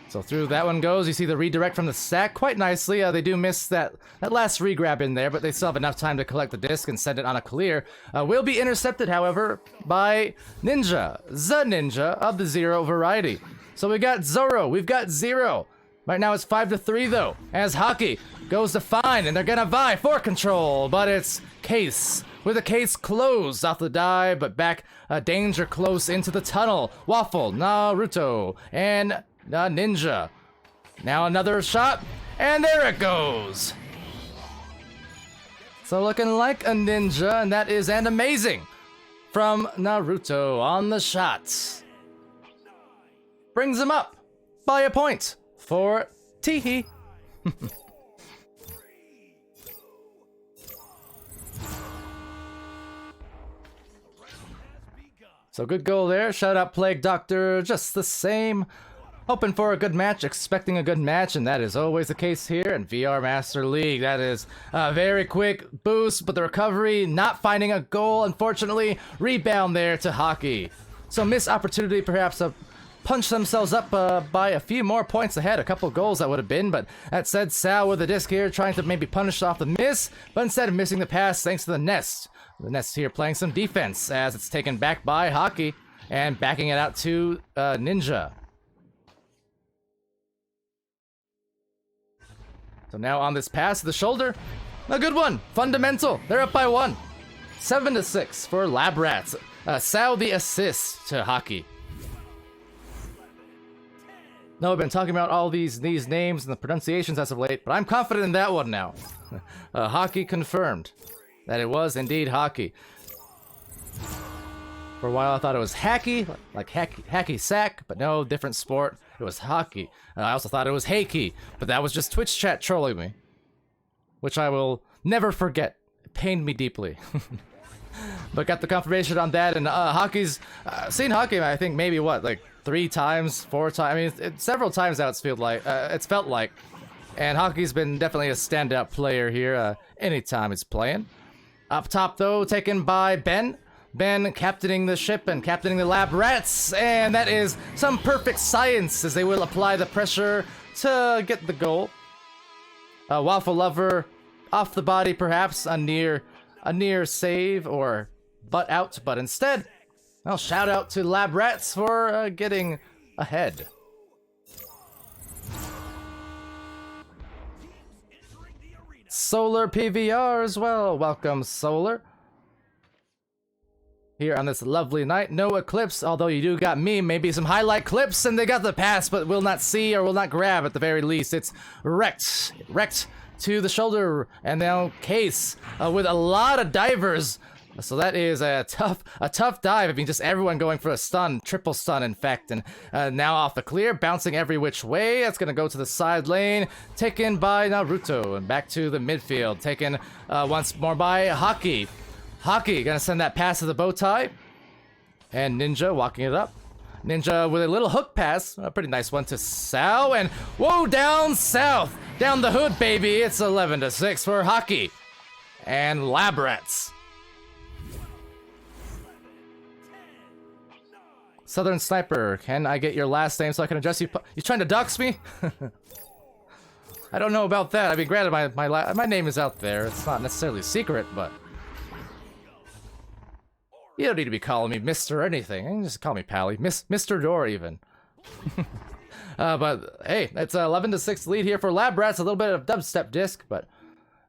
So through that one goes, you see the redirect from the stack quite nicely. They do miss that last regrab in there, but they still have enough time to collect the disc and send it on a clear. Will be intercepted, however, by Ninja, the Ninja of the Zero variety. So we got Zoro, we've got Zero. Right now it's 5-3 though, as Hockey goes to find, and they're gonna vie for control, but it's Case. With a Case closed off the die, but back danger close into the tunnel. Waffle, Naruto, and Ninja. Now another shot, and there it goes. So looking like a ninja, and that is an amazing from Naruto on the shot. Brings him up by a point for Teehee. So good goal there. Shout out Plague Doctor just the same. Hoping for a good match, expecting a good match, and that is always the case here in VR Master League. That is a very quick boost, but the recovery, not finding a goal, unfortunately. Rebound there to Hockey. So missed opportunity perhaps to punch themselves up by a few more points ahead. A couple goals that would have been, but that said, Sal with the disc here trying to maybe punish off the miss, but instead of missing the pass thanks to the Nest. The Nest here playing some defense as it's taken back by Hockey and backing it out to Ninja. So now on this pass to the shoulder, a good one, fundamental. They're up by 1, 7-6 for Lab Rats. Sal the assist to Hockey. No, I've been talking about all these names and the pronunciations as of late, but I'm confident in that one now. Hockey confirmed that it was indeed Hockey. For a while I thought it was hacky, like hacky sack, but no, different sport. It was hockey. I also thought it was Hakey, but that was just Twitch chat trolling me, which I will never forget. It pained me deeply. But got the confirmation on that, and Hockey's seen Hockey. I think maybe what, like 3 times, 4 times. I mean, several times now. It's felt like, and Hockey's been definitely a standout player here. Anytime he's playing. Up top though, taken by Ben. Ben captaining the ship and captaining the Lab Rats, and that is some perfect science as they will apply the pressure to get the goal. Waffle Lover off the body, perhaps a near save or butt out, but instead, well, shout out to Lab Rats for getting ahead. Solar PVR as well. Welcome, Solar. Here on this lovely night, no eclipse, although you do got me, maybe some highlight clips, and they got the pass, but will not see or will not grab at the very least. It's wrecked to the shoulder, and now Case with a lot of divers. So that is a tough dive. I mean, just everyone going for a stun, triple stun, in fact, and now off the clear, bouncing every which way. That's gonna go to the side lane, taken by Naruto, and back to the midfield, taken once more by Hockey. Hockey gonna send that pass to the bow tie, and Ninja walking it up. Ninja with a little hook pass, a pretty nice one to Sal, and whoa, down south, down the hood, baby. It's 11-6 for Hockey and Lab Rats. Southern Sniper, can I get your last name so I can address you? You trying to dox me? I don't know about that. I mean, granted, my name is out there. It's not necessarily secret, but you don't need to be calling me Mr. or anything. You can just call me Pally. Mr. Door, even. But hey, it's 11-6 lead here for Lab Rats. A little bit of dubstep disc, but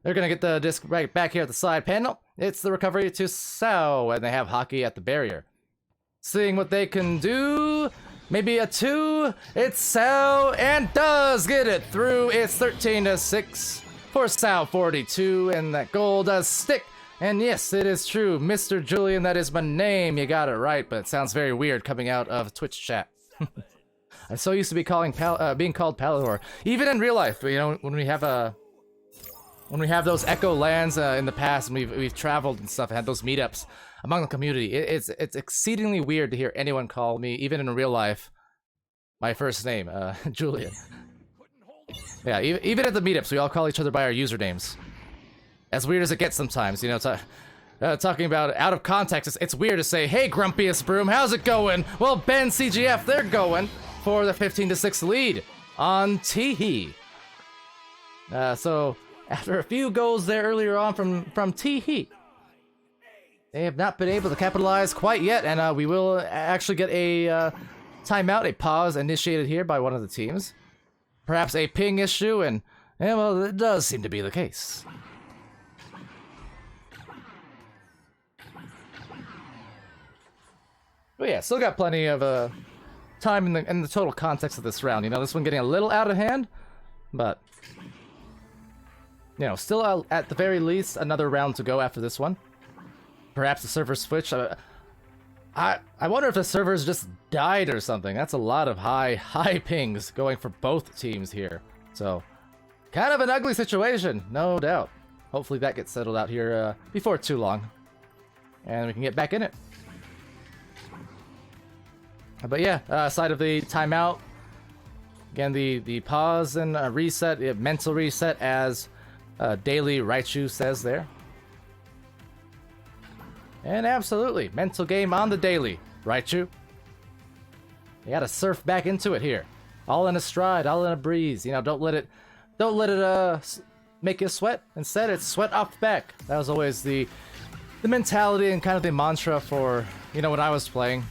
they're gonna get the disc right back here at the side panel. It's the recovery to Sao, and they have Hockey at the barrier. Seeing what they can do. Maybe a 2. It's Sao, and does get it through. It's 13-6 for Sao 42, and that goal does stick. And yes, it is true. Mr. Julian, that is my name. You got it right, but it sounds very weird coming out of Twitch chat. I'm so used to be being called Palidore. Even in real life, you know, when we have those Echo lands in the past, and we've traveled and stuff, and had those meetups among the community, it's exceedingly weird to hear anyone call me, even in real life, my first name, Julian. Yeah, even at the meetups, we all call each other by our usernames. As weird as it gets sometimes, you know, talking about out of context, it's weird to say, hey, Grumpiest Broom, how's it going? Well, Ben CGF, they're going for the 15-6 lead on Teehee. So, after a few goals there earlier on from Teehee, they have not been able to capitalize quite yet, and we will actually get a timeout, a pause initiated here by one of the teams. Perhaps a ping issue, and well, it does seem to be the case. But yeah, still got plenty of time in the total context of this round. You know, this one getting a little out of hand, but you know, still at the very least another round to go after this one. Perhaps the server switch. I wonder if the servers just died or something. That's a lot of high pings going for both teams here. So, kind of an ugly situation, no doubt. Hopefully that gets settled out here before too long. And we can get back in it. But yeah, aside of the timeout, again, the pause and reset, mental reset, as Daily Raichu says there. And absolutely, mental game on the daily, Raichu. You gotta surf back into it here. All in a stride, all in a breeze. You know, don't let it make you sweat. Instead, it's sweat off the back. That was always the mentality and kind of the mantra for, you know, when I was playing.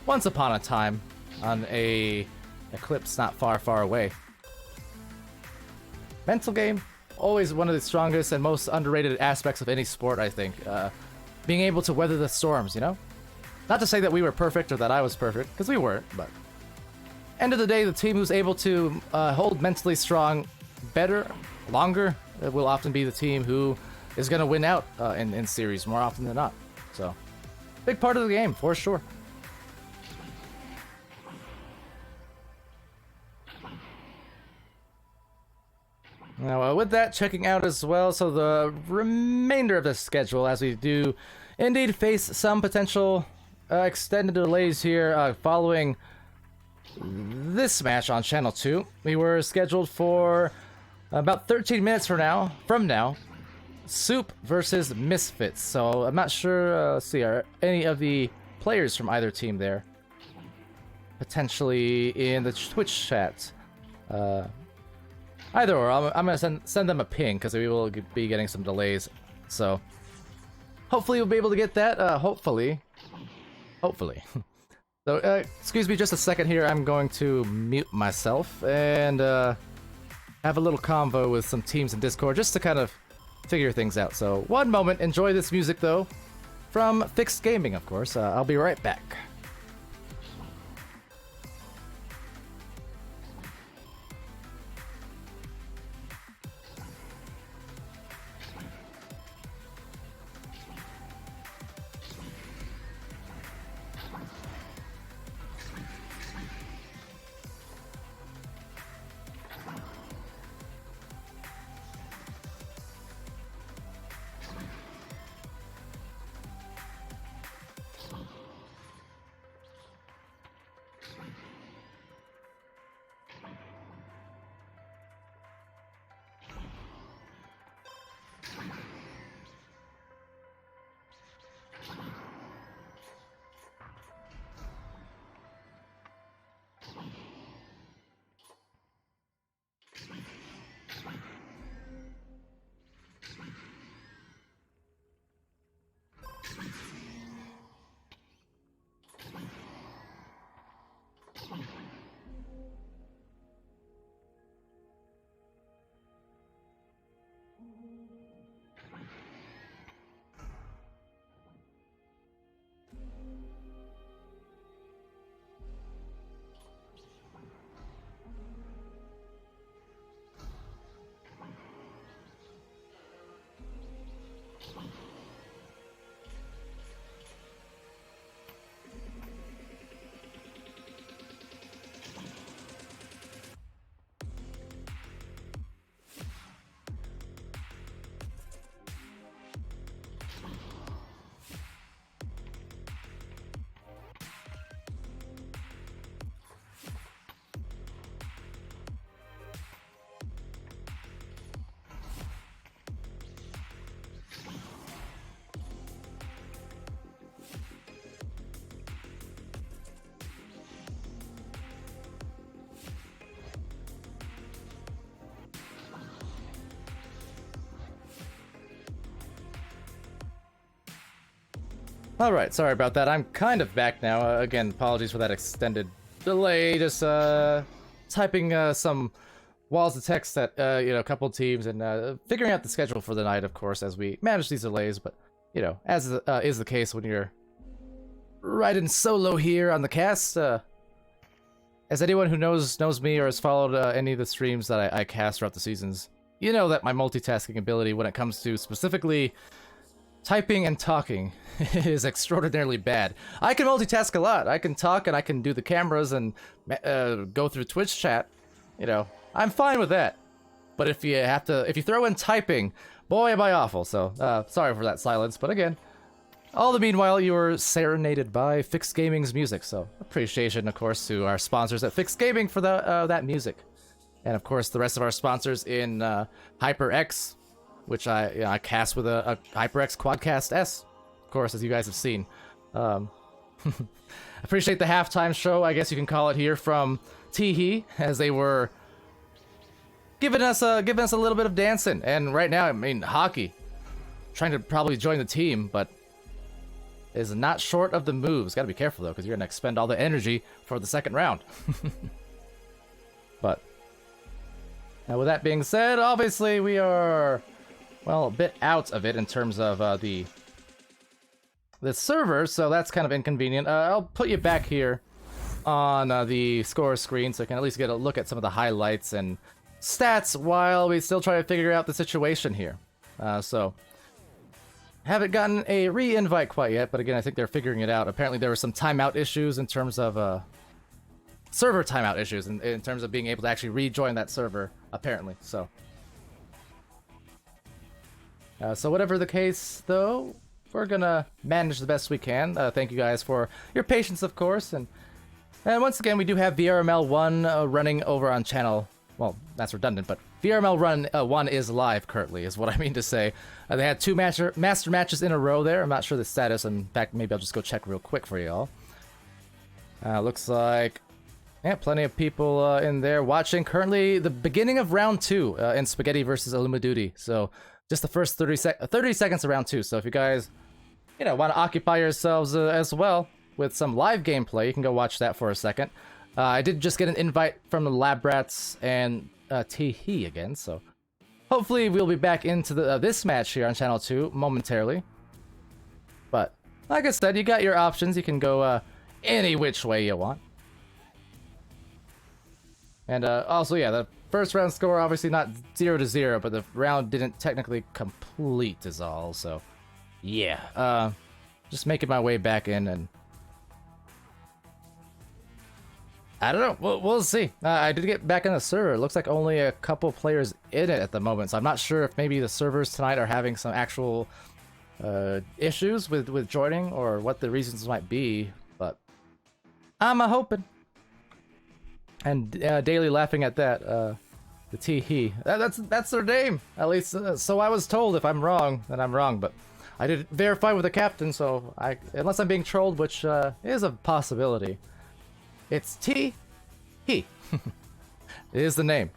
Once upon a time, on a eclipse not far away. Mental game, always one of the strongest and most underrated aspects of any sport, I think. Being able to weather the storms, you know? Not to say that we were perfect or that I was perfect, because we weren't, but end of the day, the team who's able to hold mentally strong better, longer, will often be the team who is going to win out in series more often than not. So, big part of the game, for sure. Now, with that, checking out as well, so the remainder of the schedule, as we do indeed face some potential extended delays here following this match on Channel 2. We were scheduled for about 13 minutes from now, Soup versus Misfits. So I'm not sure, let's see, are any of the players from either team there? Potentially in the Twitch chat. Either or, I'm going to send them a ping, because we will be getting some delays. So, hopefully we'll be able to get that, hopefully. So, excuse me just a second here, I'm going to mute myself, and have a little convo with some teams in Discord, just to kind of figure things out. So, one moment, enjoy this music though, from Fixed Gaming, of course. I'll be right back. Alright, sorry about that. I'm kind of back now. Again, apologies for that extended delay. Just typing some walls of text at a couple teams and figuring out the schedule for the night, of course, as we manage these delays. But, you know, as is the case when you're riding solo here on the cast. As anyone who knows me or has followed any of the streams that I cast throughout the seasons, you know that my multitasking ability when it comes to specifically typing and talking is extraordinarily bad. I can multitask a lot. I can talk and I can do the cameras and go through Twitch chat. You know, I'm fine with that. But if you throw in typing, boy, am I awful. So, sorry for that silence. But again, all the meanwhile, you were serenaded by Fixed Gaming's music. So, appreciation, of course, to our sponsors at Fixed Gaming for that music. And, of course, the rest of our sponsors in HyperX, which I cast with a HyperX Quadcast S, of course, as you guys have seen. Appreciate the halftime show, I guess you can call it here, from Teehee, as they were giving us a little bit of dancing. And right now, I mean, Hockey, trying to probably join the team, but is not short of the moves. Gotta be careful, though, because you're gonna expend all the energy for the second round. But now, with that being said, obviously we are, well, a bit out of it in terms of the server, so that's kind of inconvenient. I'll put you back here on the score screen so you can at least get a look at some of the highlights and stats while we still try to figure out the situation here. So, haven't gotten a re-invite quite yet, but again, I think they're figuring it out. Apparently there were some timeout issues in terms of server timeout issues in terms of being able to actually rejoin that server, apparently. So whatever the case, though, we're gonna manage the best we can. Thank you guys for your patience, of course, and once again, we do have VRML 1 running over on channel. Well, that's redundant, but VRML Run 1 is live currently, is what I mean to say. They had two master matches in a row there. I'm not sure the status. In fact, maybe I'll just go check real quick for y'all. Looks like, yeah, plenty of people in there watching. Currently, the beginning of round 2 in Spaghetti versus Illuma Duty. So, just the first 30 seconds of round 2. So, if you guys, you know, want to occupy yourselves as well with some live gameplay, you can go watch that for a second. I did just get an invite from the Lab Rats and Teehee again, so hopefully we'll be back into this match here on Channel 2 momentarily. But, like I said, you got your options. You can go any which way you want. And also, yeah, the first round score, obviously not 0-0, but the round didn't technically complete is all, so yeah. Just making my way back in, and I don't know. We'll see. I did get back in the server. It looks like only a couple players in it at the moment, so I'm not sure if maybe the servers tonight are having some actual issues with joining or what the reasons might be, but I'm hoping. And Daily laughing at that, the Teehee. That's their name, at least. So I was told. If I'm wrong, then I'm wrong, but I did verify with the captain, so unless I'm being trolled, which is a possibility. It's Teehee. It is the name.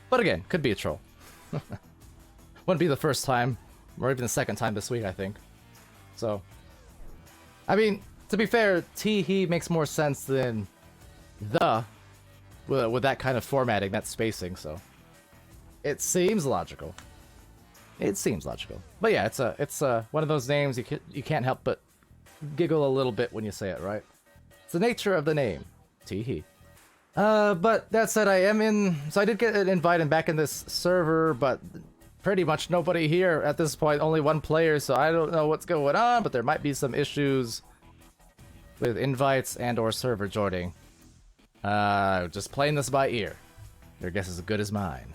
But again, could be a troll. Wouldn't be the first time, or even the second time this week, I think. So, I mean, to be fair, Teehee makes more sense than with that kind of formatting, that spacing, so it seems logical. It seems logical. But yeah, it's one of those names you can't help but giggle a little bit when you say it, right? It's the nature of the name, Teehee. But that said, so I did get an invite and back in this server, but pretty much nobody here at this point, only one player, so I don't know what's going on, but there might be some issues with invites and or server joining. Just playing this by ear. Your guess is as good as mine.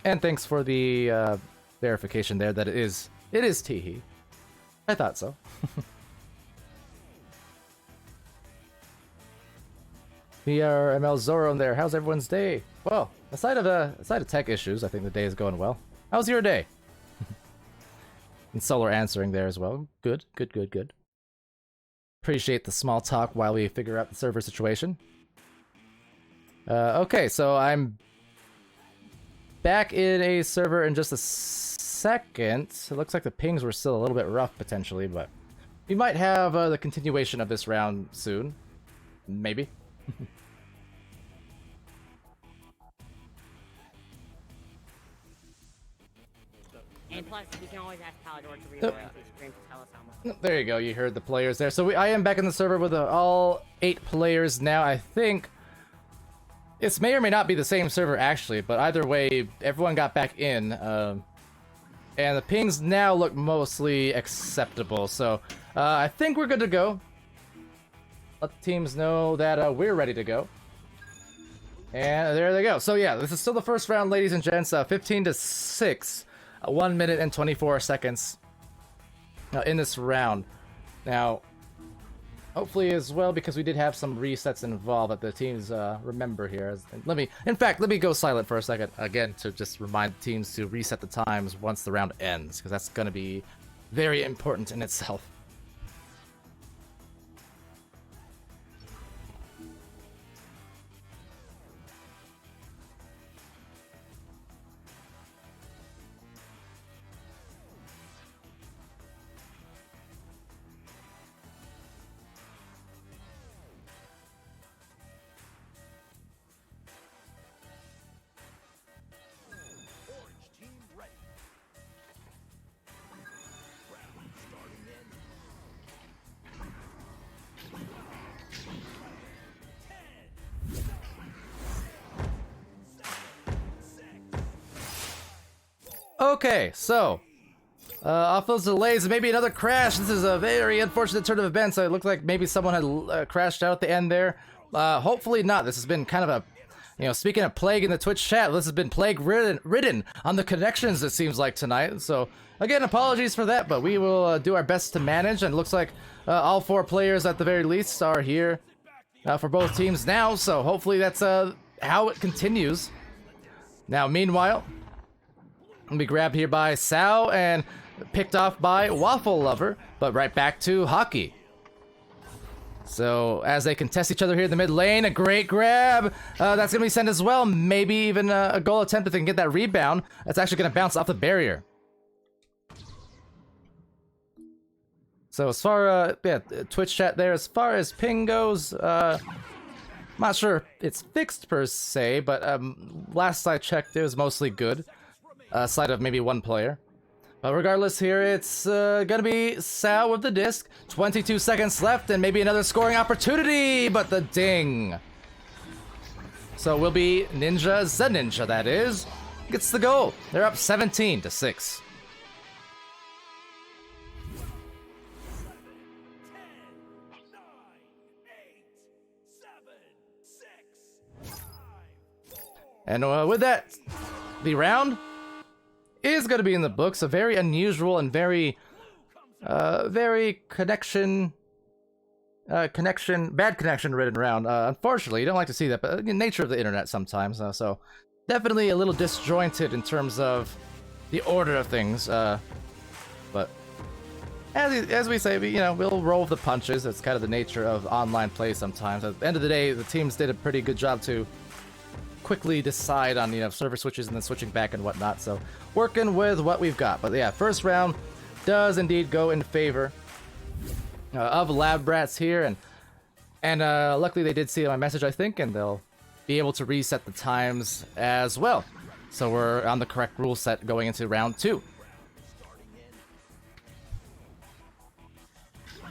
And thanks for the verification there that it is Teehee. I thought so. VRML Zoro in there. How's everyone's day? Well, aside of tech issues, I think the day is going well. How's your day? And Solar answering there as well. Good. Appreciate the small talk while we figure out the server situation. Okay, so I'm back in a server in just a second. It looks like the pings were still a little bit rough potentially, but we might have the continuation of this round soon. Maybe.
And plus, we can always ask Palidore to reorient his stream to tell us how much.
There you go, you heard the players there. So I am back in the server with all 8 players now. I think It may or may not be the same server actually, but either way, everyone got back in, and the pings now look mostly acceptable. So I think we're good to go. Let the teams know that we're ready to go. And there they go. So yeah, this is still the first round, ladies and gents. 15-6, 1 minute and 24 seconds in this round. Now, hopefully as well, because we did have some resets involved that the teams remember here. Let me go silent for a second again to just remind teams to reset the times once the round ends, because that's going to be very important in itself.
Orange team ready. Round starting in 10, 9, 6,
Okay, so off those delays, maybe another crash. This is a very unfortunate turn of events. So it looked like maybe someone had crashed out at the end there. Hopefully not. This has been kind of a, speaking of plague in the Twitch chat, this has been plague ridden on the connections, it seems like, tonight. So again, apologies for that, but we will do our best to manage. And it looks like all 4 players at the very least are here for both teams now. So hopefully that's how it continues. Now, meanwhile, we grabbed here by Sao and picked off by Waffle Lover, but right back to Hockey. So as they contest each other here in the mid lane, a great grab. That's going to be sent as well. Maybe even a goal attempt if they can get that rebound. That's actually going to bounce off the barrier. So as far, Twitch chat there, as far as ping goes, not sure it's fixed per se, but last I checked, it was mostly good. Aside of maybe one player. But regardless here, it's gonna be Sao with the disc. 22 seconds left and maybe another scoring opportunity, but the ding. So it will be Ninja, Zeninja that is, gets the goal. They're up 17-6.
10, 9, 8, 7, 6, 5, 4.
And with that, the round is going to be in the books. A very unusual and very bad connection ridden round. Unfortunately, you don't like to see that, but the nature of the internet sometimes. So definitely a little disjointed in terms of the order of things. But as we say, we'll roll with the punches. It's kind of the nature of online play sometimes. At the end of the day, the teams did a pretty good job to quickly decide on server switches and then switching back and whatnot, so working with what we've got. But yeah, first round does indeed go in favor of Lab Rats here, and luckily they did see my message, I think, and they'll be able to reset the times as well, so we're on the correct rule set going into round 2.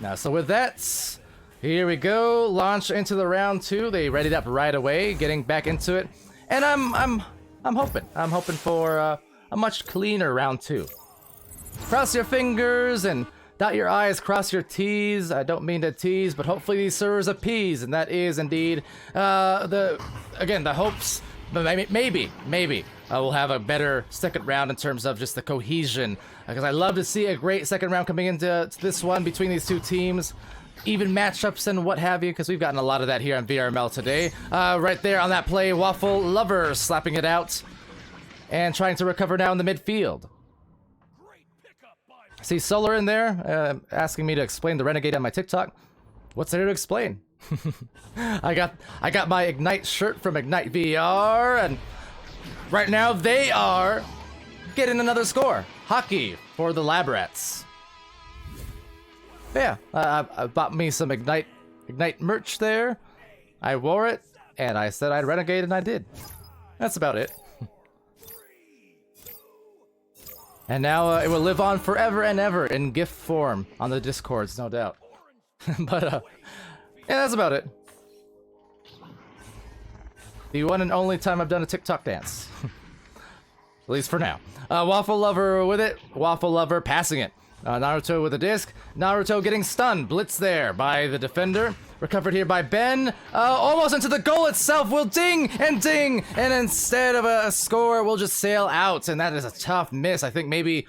Now, so with that, here we go, launch into the round 2. They readied up right away, getting back into it. And I'm hoping for a much cleaner round 2. Cross your fingers and dot your I's, cross your T's. I don't mean to tease, but hopefully these servers appease, and that is indeed the hopes. But maybe we'll have a better second round in terms of just the cohesion, because I love to see a great second round coming into this one between these two teams. Even matchups and what have you, because we've gotten a lot of that here on VRML today. Right there on that play, Waffle Lover slapping it out and trying to recover now in the midfield. See Solar in there asking me to explain the Renegade on my TikTok. What's there to explain? I got my Ignite shirt from Ignite VR, and right now they are getting another score. Hockey for the Lab Rats. Yeah, I bought me some Ignite merch there. I wore it, and I said I'd Renegade, and I did. That's about it. And now it will live on forever and ever in GIF form on the Discords, no doubt. But, yeah, that's about it. The one and only time I've done a TikTok dance. At least for now. Waffle Lover with it. Waffle Lover passing it. Naruto with a disc. Naruto getting stunned. Blitz there by the defender. Recovered here by Ben. Almost into the goal itself. Will ding and ding. And instead of a score, we'll just sail out. And that is a tough miss. I think maybe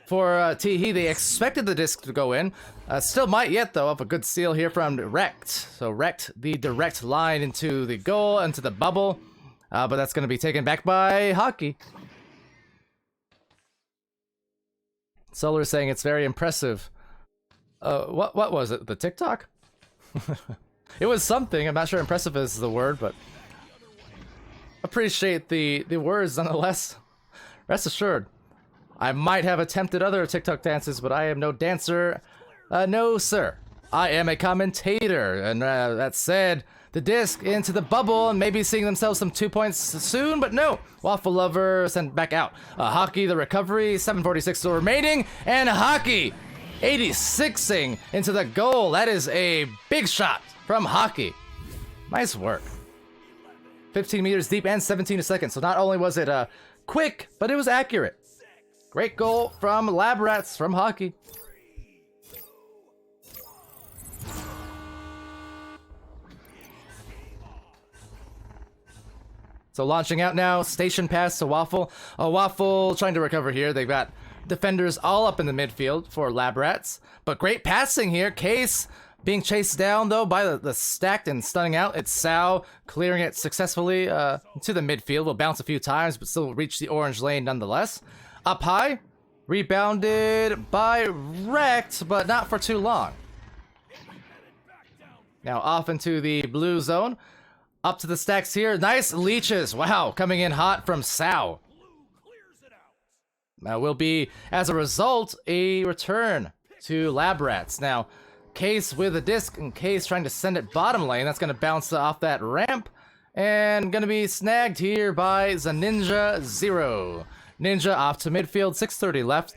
for Teehee, they expected the disc to go in. Still might yet, though, of a good steal here from Rect. So Rect, the direct line into the goal, into the bubble. But that's going to be taken back by Hockey. Solar is saying it's very impressive. What was it? The TikTok? It was something. I'm not sure impressive is the word, but appreciate the words nonetheless. Rest assured, I might have attempted other TikTok dances, but I am no dancer. No, sir. I am a commentator. And that said, the disc into the bubble and maybe seeing themselves some 2 points soon, but no. Waffle Lover sent back out. Hockey, the recovery, 7:46 still remaining, and Hockey 86ing into the goal. That is a big shot from Hockey. Nice work. 15 meters deep and 17 a second. So not only was it quick, but it was accurate. Great goal from Lab Rats from Hockey. So launching out now, station pass to Waffle. Waffle trying to recover here. They've got defenders all up in the midfield for Lab Rats. But great passing here. Case being chased down, though, by the stacked and stunning out. It's Sao clearing it successfully to the midfield. Will bounce a few times, but still reach the orange lane nonetheless. Up high, rebounded by Rect, but not for too long. Now off into the blue zone. Up to the stacks here. Nice leeches. Wow, coming in hot from Sao. Will be, as a result, a return to Lab Rats. Now, Case with a disc, and Case trying to send it bottom lane. That's going to bounce off that ramp. And going to be snagged here by Zaninja 0. Ninja off to midfield, 6:30 left.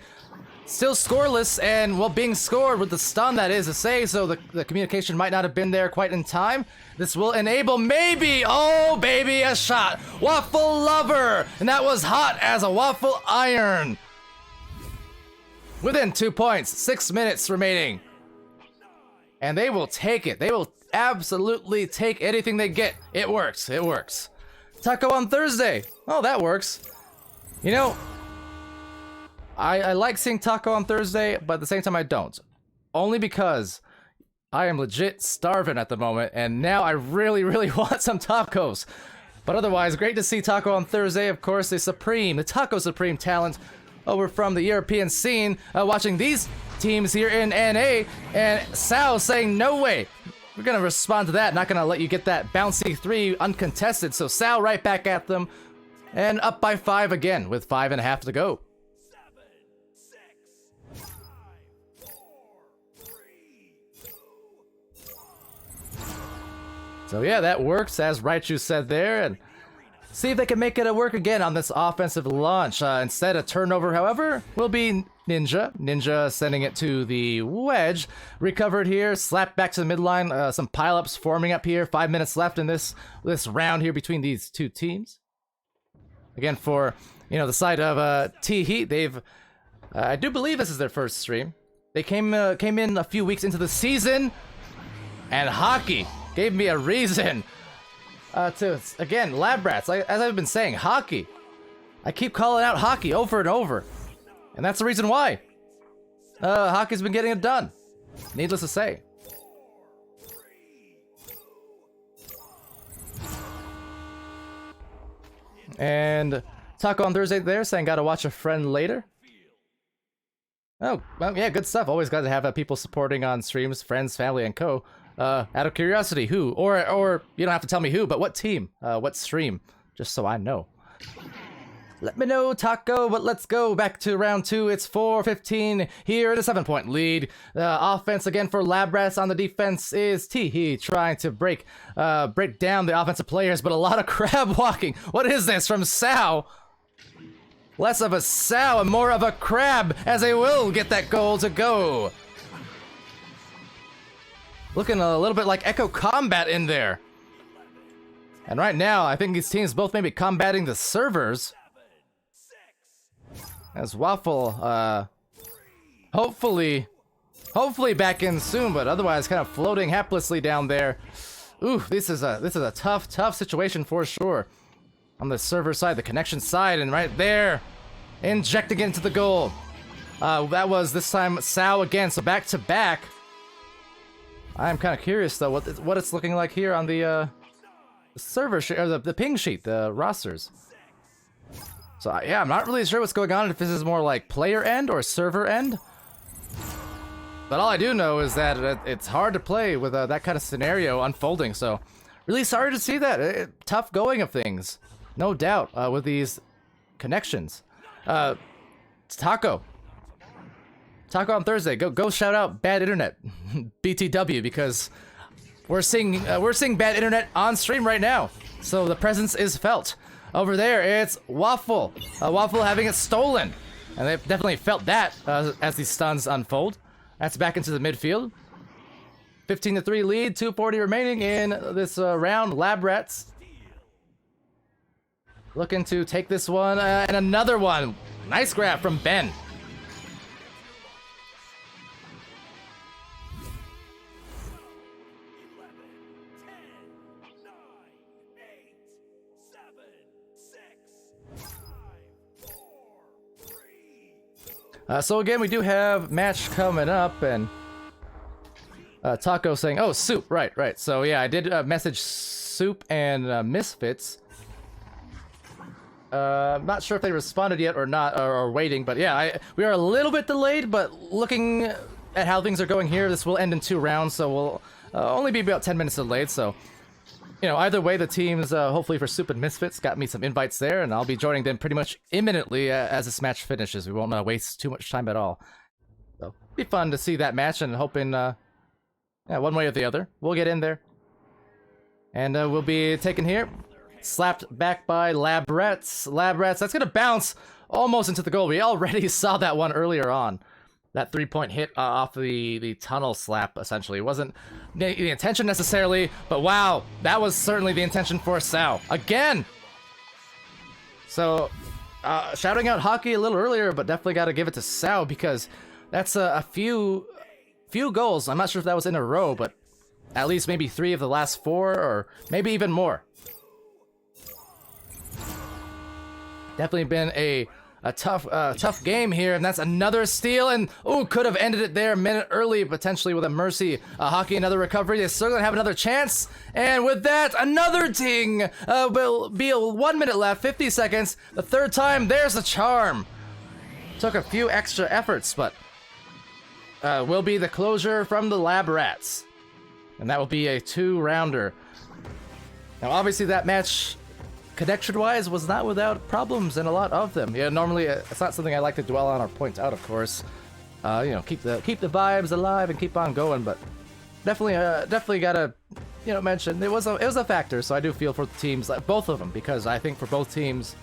Still scoreless, and well, being scored with the stun, that is to say, so the communication might not have been there quite in time. This will enable maybe, oh baby, a shot. Waffle Lover, and that was hot as a waffle iron. Within 2 points, 6 minutes remaining. And they will take it. They will absolutely take anything they get. It works, it works. Taco on Thursday. Oh, that works. You know, I like seeing Taco on Thursday, but at the same time I don't. Only because I am legit starving at the moment, and now I really, really want some tacos. But otherwise, great to see Taco on Thursday. Of course, the Taco Supreme talent over from the European scene, watching these teams here in NA, and Sao saying, no way. We're going to respond to that. Not going to let you get that bouncy 3 uncontested. So Sao right back at them, and up by 5 again with 5.5 to go.
7, 6, 5, 4, 3, 2.
So yeah, that works, as Raichu said there, and see if they can make it work again on this offensive launch. Instead, a turnover, however, will be Ninja. Ninja sending it to the wedge. Recovered here, slapped back to the midline. Some pileups forming up here. 5 minutes left in this round here between these two teams. Again, for the side of Teehee, they've I do believe this is their first stream. They came in a few weeks into the season, and Hockey gave me a reason to, again, Lab Rats, as I've been saying, Hockey. I keep calling out Hockey over and over. And that's the reason why. Hockey's been getting it done. Needless to say. And Taco on Thursday there saying gotta watch a friend later. Oh, well, yeah, good stuff. Always glad to have people supporting on streams, friends, family, and co. Out of curiosity, who? Or you don't have to tell me who, but what team? What stream? Just so I know. Let me know, Taco, but let's go back to round 2. It's 4:15 here at a 7-point lead. Offense again for Lab Rats. On the defense is Teehee trying to break down the offensive players, but a lot of crab walking. What is this from Sao? Less of a Sao and more of a crab, as they will get that goal to go. Looking a little bit like Echo Combat in there. And right now, I think these teams both may be combating the servers. As Waffle, hopefully back in soon, but otherwise kind of floating haplessly down there. Ooh, this is a tough situation for sure. On the server side, the connection side, and right there, injecting into the goal. That was this time Sao again, so back to back. I'm kind of curious though what it's looking like here on the server sheet, or the ping sheet, the rosters. So yeah, I'm not really sure what's going on, if this is more like player end or server end. But all I do know is that it's hard to play with that kind of scenario unfolding. So really sorry to see that. Tough going of things, no doubt, with these connections. It's Taco on Thursday. Go shout out bad internet, BTW, because we're seeing bad internet on stream right now. So the presence is felt. Over there, it's Waffle. Waffle having it stolen. And they've definitely felt that as these stuns unfold. That's back into the midfield. 15-3 lead, 2:40 remaining in this round. Lab Rats looking to take this one, and another one. Nice grab from Ben. So again, we do have match coming up, and Taco saying, "Oh, Soup, right." So yeah, I did message Soup and Misfits. I'm not sure if they responded yet or not, or waiting, but yeah, we are a little bit delayed, but looking at how things are going here, this will end in 2 rounds, so we'll only be about 10 minutes delayed. So, you know, either way, the teams, hopefully for Soup and Misfits, got me some invites there, and I'll be joining them pretty much imminently as this match finishes. We won't waste too much time at all. So, it'll be fun to see that match, and hoping, yeah, one way or the other, we'll get in there. And we'll be taken here, slapped back by Lab Rats. That's gonna bounce almost into the goal. We already saw that one earlier on. That 3-point hit off the tunnel slap, essentially. It wasn't the intention necessarily, but wow, that was certainly the intention for Sao. Again! So, shouting out Hockey a little earlier, but definitely gotta give it to Sao, because that's a few goals. I'm not sure if that was in a row, but at least maybe 3 of the last 4, or maybe even more. Definitely been a tough game here, and that's another steal, and ooh, could have ended it there a minute early, potentially with a mercy. Hockey, another recovery. They're still gonna have another chance, and with that, another ding. Will be 1 minute left, 50 seconds. The third time, there's a charm. Took a few extra efforts, but will be the closure from the Lab Rats, and that will be a 2-rounder. Now, obviously, that match, connection-wise, was not without problems, and a lot of them. Yeah, normally it's not something I like to dwell on or point out, of course. You know, keep the vibes alive and keep on going. But definitely gotta, you know, mention it was a factor. So I do feel for the teams, like both of them, because I think for both teams,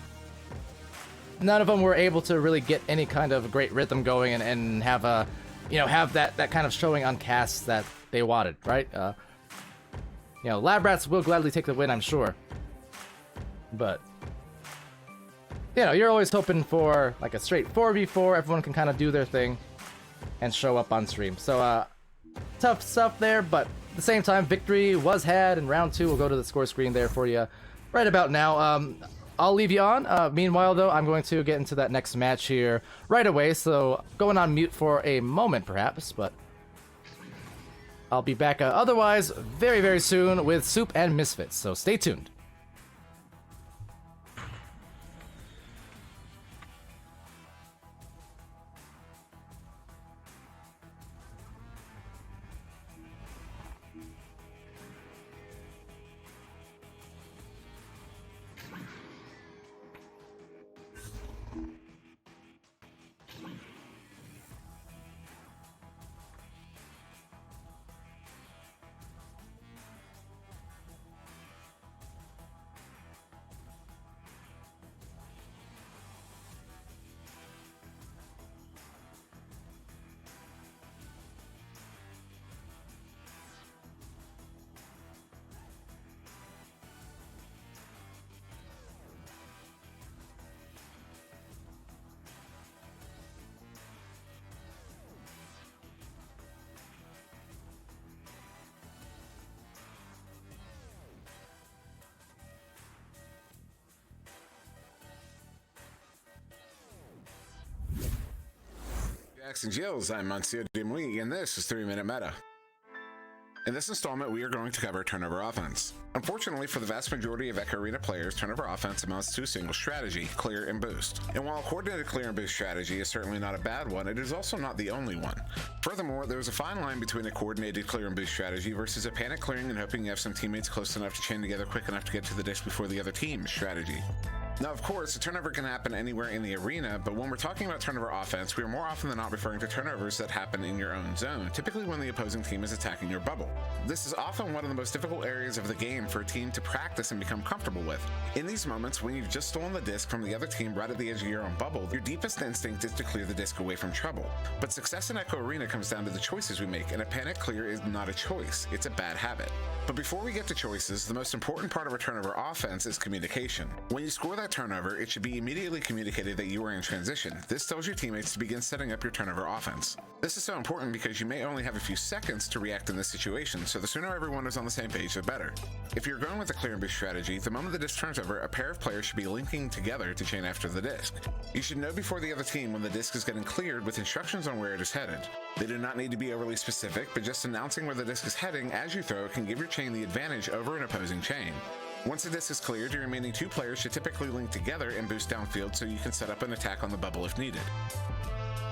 none of them were able to really get any kind of great rhythm going and have that kind of showing on casts that they wanted, right? You know, Lab Rats will gladly take the win, I'm sure. But, you know, you're always hoping for like a straight 4v4. Everyone can kind of do their thing and show up on stream. So, tough stuff there, but at the same time, victory was had in round 2. We'll go to the score screen there for you right about now. I'll leave you on. Meanwhile, though, I'm going to get into that next match here right away. So, going on mute for a moment, perhaps, but I'll be back otherwise very, very soon with Soup and Misfits. So, stay tuned.
Jackson Jills, I'm Monsieur Dimwee, and this is 3-Minute Meta. In this installment, we are going to cover turnover offense. Unfortunately, for the vast majority of Echo Arena players, turnover offense amounts to a single strategy, clear and boost. And while a coordinated clear and boost strategy is certainly not a bad one, it is also not the only one. Furthermore, there is a fine line between a coordinated clear and boost strategy versus a panic clearing and hoping you have some teammates close enough to chain together quick enough to get to the disc before the other team strategy. Now, of course, a turnover can happen anywhere in the arena, but when we're talking about turnover offense, we are more often than not referring to turnovers that happen in your own zone, typically when the opposing team is attacking your bubble. This is often one of the most difficult areas of the game for a team to practice and become comfortable with. In these moments, when you've just stolen the disc from the other team right at the edge of your own bubble, your deepest instinct is to clear the disc away from trouble. But success in Echo Arena comes down to the choices we make, and a panic clear is not a choice, it's a bad habit. But before we get to choices, the most important part of a turnover offense is communication. When you score that turnover, it should be immediately communicated that you are in transition. This tells your teammates to begin setting up your turnover offense. This is so important because you may only have a few seconds to react in this situation, so the sooner everyone is on the same page, the better. If you're going with the clear and boost strategy, the moment the disc turns over, a pair of players should be linking together to chain after the disc. You should know before the other team when the disc is getting cleared with instructions on where it is headed. They do not need to be overly specific, but just announcing where the disc is heading as you throw it can give your chain the advantage over an opposing chain. Once the disc is cleared, your remaining two players should typically link together and boost downfield so you can set up an attack on the bubble if needed.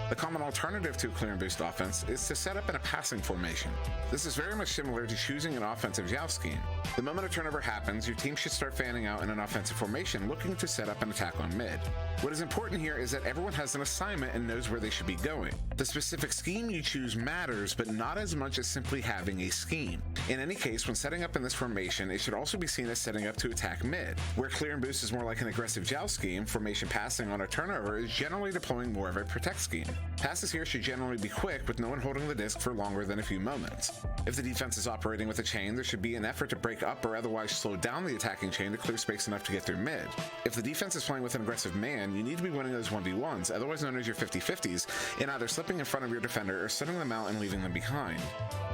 The common alternative to a clear and boost offense is to set up in a passing formation. This is very much similar to choosing an offensive joust scheme. The moment a turnover happens, your team should start fanning out in an offensive formation looking to set up an attack on mid. What is important here is that everyone has an assignment and knows where they should be going. The specific scheme you choose matters, but not as much as simply having a scheme. In any case, when setting up in this formation, it should also be seen as setting up to attack mid. Where clear and boost is more like an aggressive joust scheme, formation passing on a turnover is generally deploying more of a protect scheme. Passes here should generally be quick, with no one holding the disc for longer than a few moments. If the defense is operating with a chain, there should be an effort to break up or otherwise slow down the attacking chain to clear space enough to get through mid. If the defense is playing with an aggressive man, you need to be winning those 1v1s, otherwise known as your 50-50s, in either slipping in front of your defender or setting them out and leaving them behind.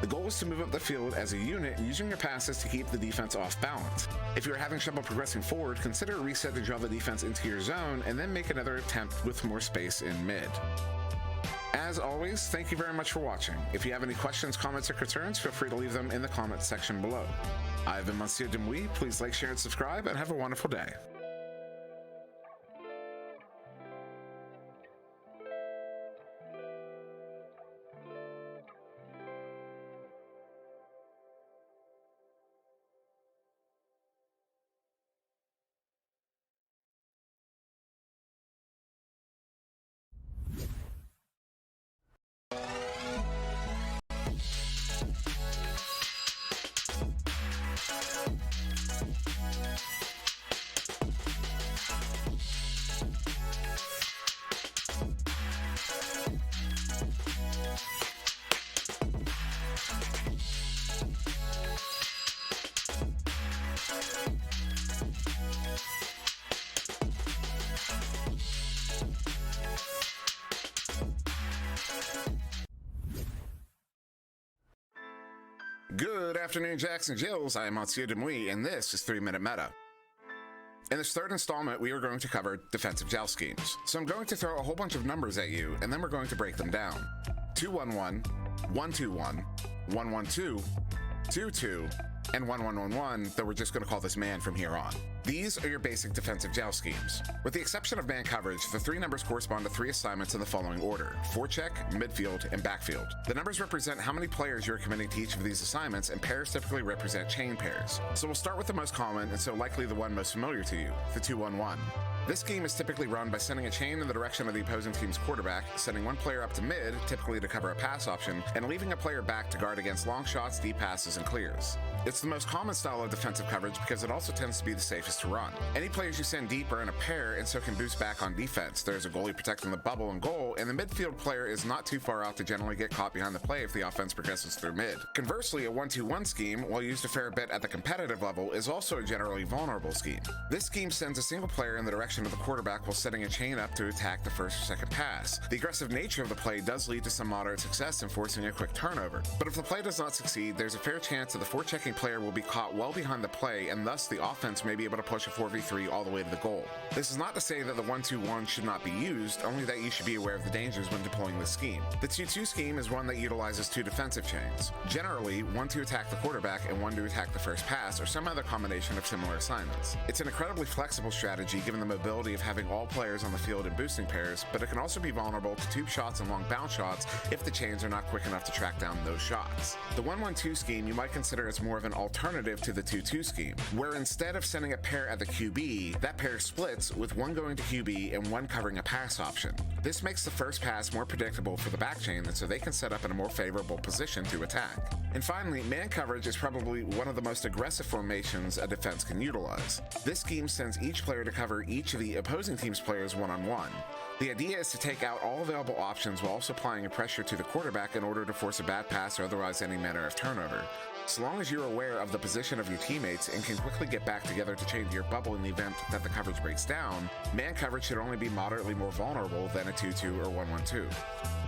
The goal is to move up the field as a unit, using your passes to keep the defense off balance. If you are having trouble progressing forward, consider a reset to draw the defense into your zone, and then make another attempt with more space in mid. As always, thank you very much for watching. If you have any questions, comments, or concerns, feel free to leave them in the comments section below. I've been Monsieur Dimwee. Please like, share, and subscribe, and have a wonderful day. Good afternoon, Jackson Jills. I am Monsieur Dimwee, and this is 3-Minute Meta. In this third installment, we are going to cover defensive joust schemes. So I'm going to throw a whole bunch of numbers at you, and then we're going to break them down. 2-1-1, 1-2-1, 1-1-2, 2-2, and 1-1-1-1, though we're just going to call this man from here on. These are your basic defensive joust schemes. With the exception of man coverage, the three numbers correspond to three assignments in the following order: forecheck, midfield, and backfield. The numbers represent how many players you're committing to each of these assignments, and pairs typically represent chain pairs. So we'll start with the most common, and so likely the one most familiar to you, the 2-1-1. This scheme is typically run by sending a chain in the direction of the opposing team's quarterback, sending one player up to mid, typically to cover a pass option, and leaving a player back to guard against long shots, deep passes, and clears. It's the most common style of defensive coverage because it also tends to be the safest to run. Any players you send deep are in a pair and so can boost back on defense. There's a goalie protecting the bubble and goal, and the midfield player is not too far out to generally get caught behind the play if the offense progresses through mid. Conversely, a 1-2-1 scheme, while used a fair bit at the competitive level, is also a generally vulnerable scheme. This scheme sends a single player in the direction of the quarterback while setting a chain up to attack the first or second pass. The aggressive nature of the play does lead to some moderate success in forcing a quick turnover, but if the play does not succeed, there's a fair chance of the forechecking attacking player will be caught well behind the play, and thus the offense may be able to push a 4v3 all the way to the goal. This is not to say that the 1-2-1 should not be used, only that you should be aware of the dangers when deploying this scheme. The 2-2 scheme is one that utilizes two defensive chains, generally one to attack the quarterback and one to attack the first pass, or some other combination of similar assignments. It's an incredibly flexible strategy given the mobility of having all players on the field in boosting pairs, but it can also be vulnerable to tube shots and long bounce shots if the chains are not quick enough to track down those shots. The 1-1-2 scheme you might consider as more of an alternative to the 2-2 scheme, where instead of sending a pair at the QB, that pair splits with one going to QB and one covering a pass option. This makes the first pass more predictable for the back chain, and so they can set up in a more favorable position to attack. And finally, man coverage is probably one of the most aggressive formations a defense can utilize. This scheme sends each player to cover each of the opposing team's players one-on-one. The idea is to take out all available options while also applying a pressure to the quarterback in order to force a bad pass or otherwise any manner of turnover. So long as you're aware of the position of your teammates and can quickly get back together to change your bubble in the event that the coverage breaks down, man coverage should only be moderately more vulnerable than a 2-2 or 1-1-2.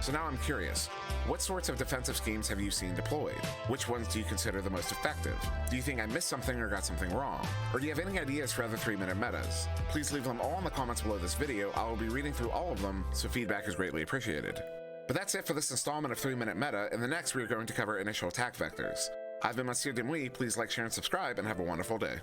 So now I'm curious, what sorts of defensive schemes have you seen deployed? Which ones do you consider the most effective? Do you think I missed something or got something wrong? Or do you have any ideas for other 3-minute metas? Please leave them all in the comments below this video. I will be reading through all of them, so feedback is greatly appreciated. But that's it for this installment of 3-minute meta. In the next, we are going to cover initial attack vectors. I've been Monsieur Demouy. Please like, share, and subscribe, and have a wonderful day.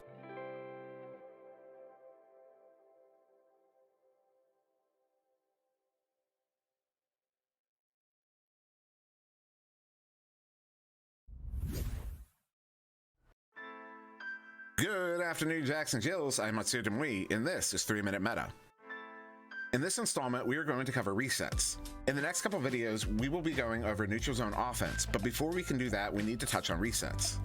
Good afternoon, Jacks and Jills. I'm Monsieur Demouy, and this is 3-minute meta. In this installment, we are going to cover resets. In the next couple videos, we will be going over neutral zone offense, but before we can do that, we need to touch on resets.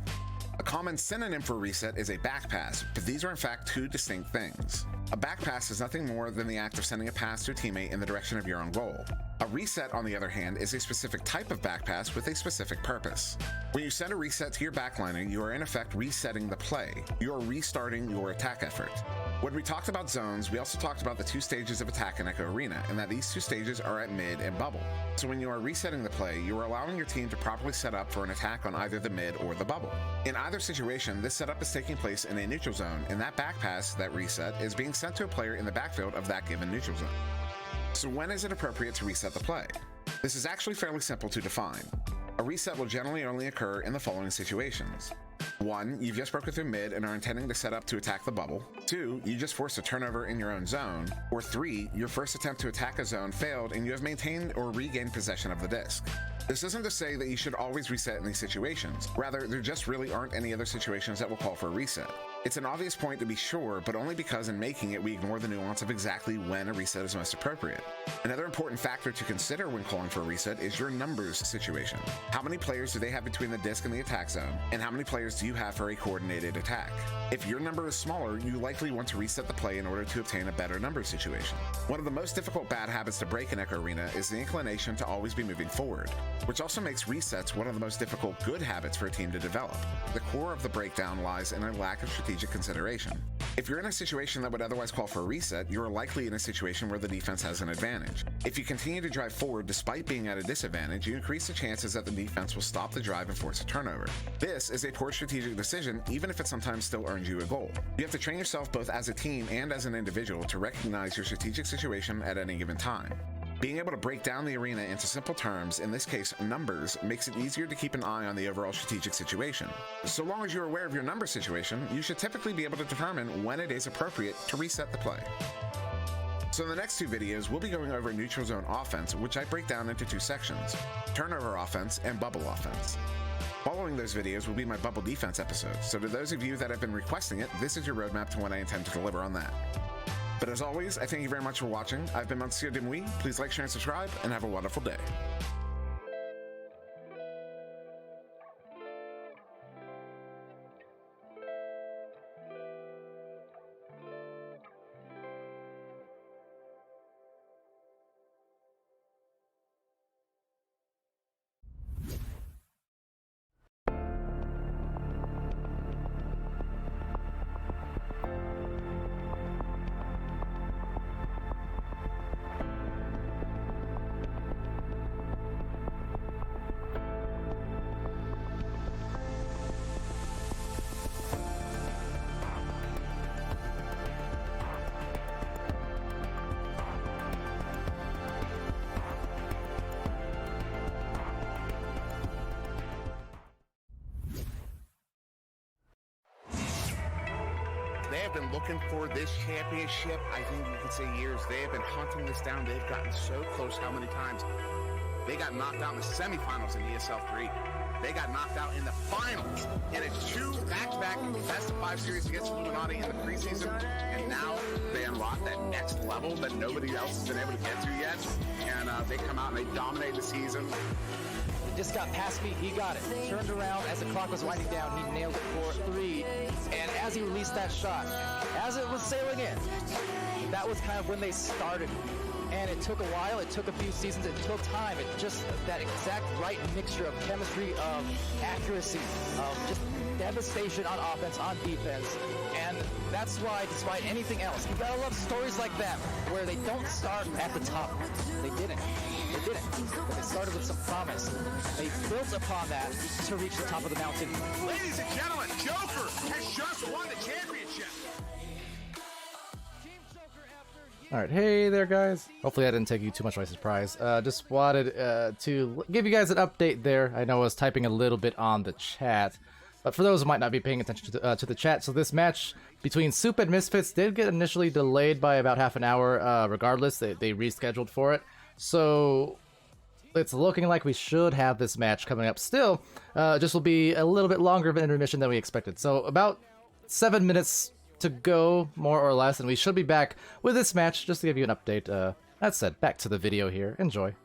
A common synonym for reset is a back pass, but these are in fact two distinct things. A back pass is nothing more than the act of sending a pass to a teammate in the direction of your own goal. A reset, on the other hand, is a specific type of back pass with a specific purpose. When you send a reset to your backliner, you are in effect resetting the play. You are restarting your attack effort. When we talked about zones, we also talked about the two stages of attack in Echo Arena, and that these two stages are at mid and bubble. So when you are resetting the play, you are allowing your team to properly set up for an attack on either the mid or the bubble. In either situation, this setup is taking place in a neutral zone, and that back pass, that reset, is being sent to a player in the backfield of that given neutral zone. So when is it appropriate to reset the play? This is actually fairly simple to define. A reset will generally only occur in the following situations. 1. You've just broken through mid and are intending to set up to attack the bubble. 2. You just forced a turnover in your own zone. Or 3. Your first attempt to attack a zone failed and you have maintained or regained possession of the disc. This isn't to say that you should always reset in these situations. Rather, there just really aren't any other situations that will call for a reset. It's an obvious point to be sure, but only because in making it we ignore the nuance of exactly when a reset is most appropriate. Another important factor to consider when calling for a reset is your numbers situation. How many players do they have between the disc and the attack zone, and how many players do you have for a coordinated attack? If your number is smaller, you likely want to reset the play in order to obtain a better numbers situation. One of the most difficult bad habits to break in Echo Arena is the inclination to always be moving forward, which also makes resets one of the most difficult good habits for a team to develop. The core of the breakdown lies in a lack of strategic consideration. If you're in a situation that would otherwise call for a reset, you are likely in a situation where the defense has an advantage. If you continue to drive forward despite being at a disadvantage, you increase the chances that the defense will stop the drive and force a turnover. This is a poor strategic decision, even if it sometimes still earns you a goal. You have to train yourself both as a team and as an individual to recognize your strategic situation at any given time. Being able to break down the arena into simple terms, in this case numbers, makes it easier to keep an eye on the overall strategic situation. So long as you're aware of your number situation, you should typically be able to determine when it is appropriate to reset the play. So in the next two videos, we'll be going over neutral zone offense, which I break down into two sections: turnover offense and bubble offense. Following those videos will be my bubble defense episodes, so to those of you that have been requesting it, this is your roadmap to when I intend to deliver on that. But as always, I thank you very much for watching. I've been Monsieur Demouy. Please like, share, and subscribe, and have a wonderful day. have been looking for this championship, I think you could say years. They have been hunting this down. They've gotten so close. How many times? They got knocked out in the semifinals in ESL 3. They got knocked out in the finals. And it's 2 back-to-back best-of-5 series against Illuminati in the preseason. And now they unlock that next level that nobody else has been able to get to yet. And they come out and they dominate the season.
Just got past me, he got it. Turned around as the clock was winding down, he nailed it for 3. And as he released that shot, as it was sailing in, that was kind of when they started. And it took a while, it took a few seasons, it took time. It just, that exact right mixture of chemistry, of accuracy, of just devastation on offense, on defense. And that's why, despite anything else, you gotta love stories like that, where they don't start at the top. They didn't. They didn't. But they started with some promise. They built upon that to reach the top of the mountain.
Ladies and gentlemen, Joker has just won the championship.
All right, hey there, guys. Hopefully, I didn't take you too much by surprise. Just wanted to give you guys an update there. I know I was typing a little bit on the chat, but for those who might not be paying attention to the chat, so this match between Soup and Misfits did get initially delayed by about half an hour. Regardless, they rescheduled for it, so it's looking like we should have this match coming up. Still, just will be a little bit longer of an intermission than we expected. So about 7 minutes to go, more or less, and we should be back with this match just to give you an update. That said, back to the video here. Enjoy.
Oh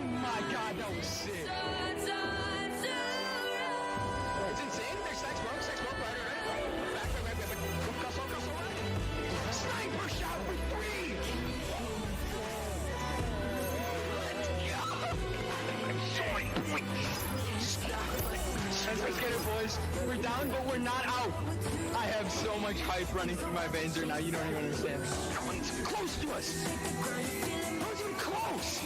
my god, that was sick. It's insane. There's sex broke, right? Back, sniper shot for 3! Let's get it, boys. We're down, but we're not out. I have so much hype running through my veins right now. You don't even understand. No one's close to us. No one's even close.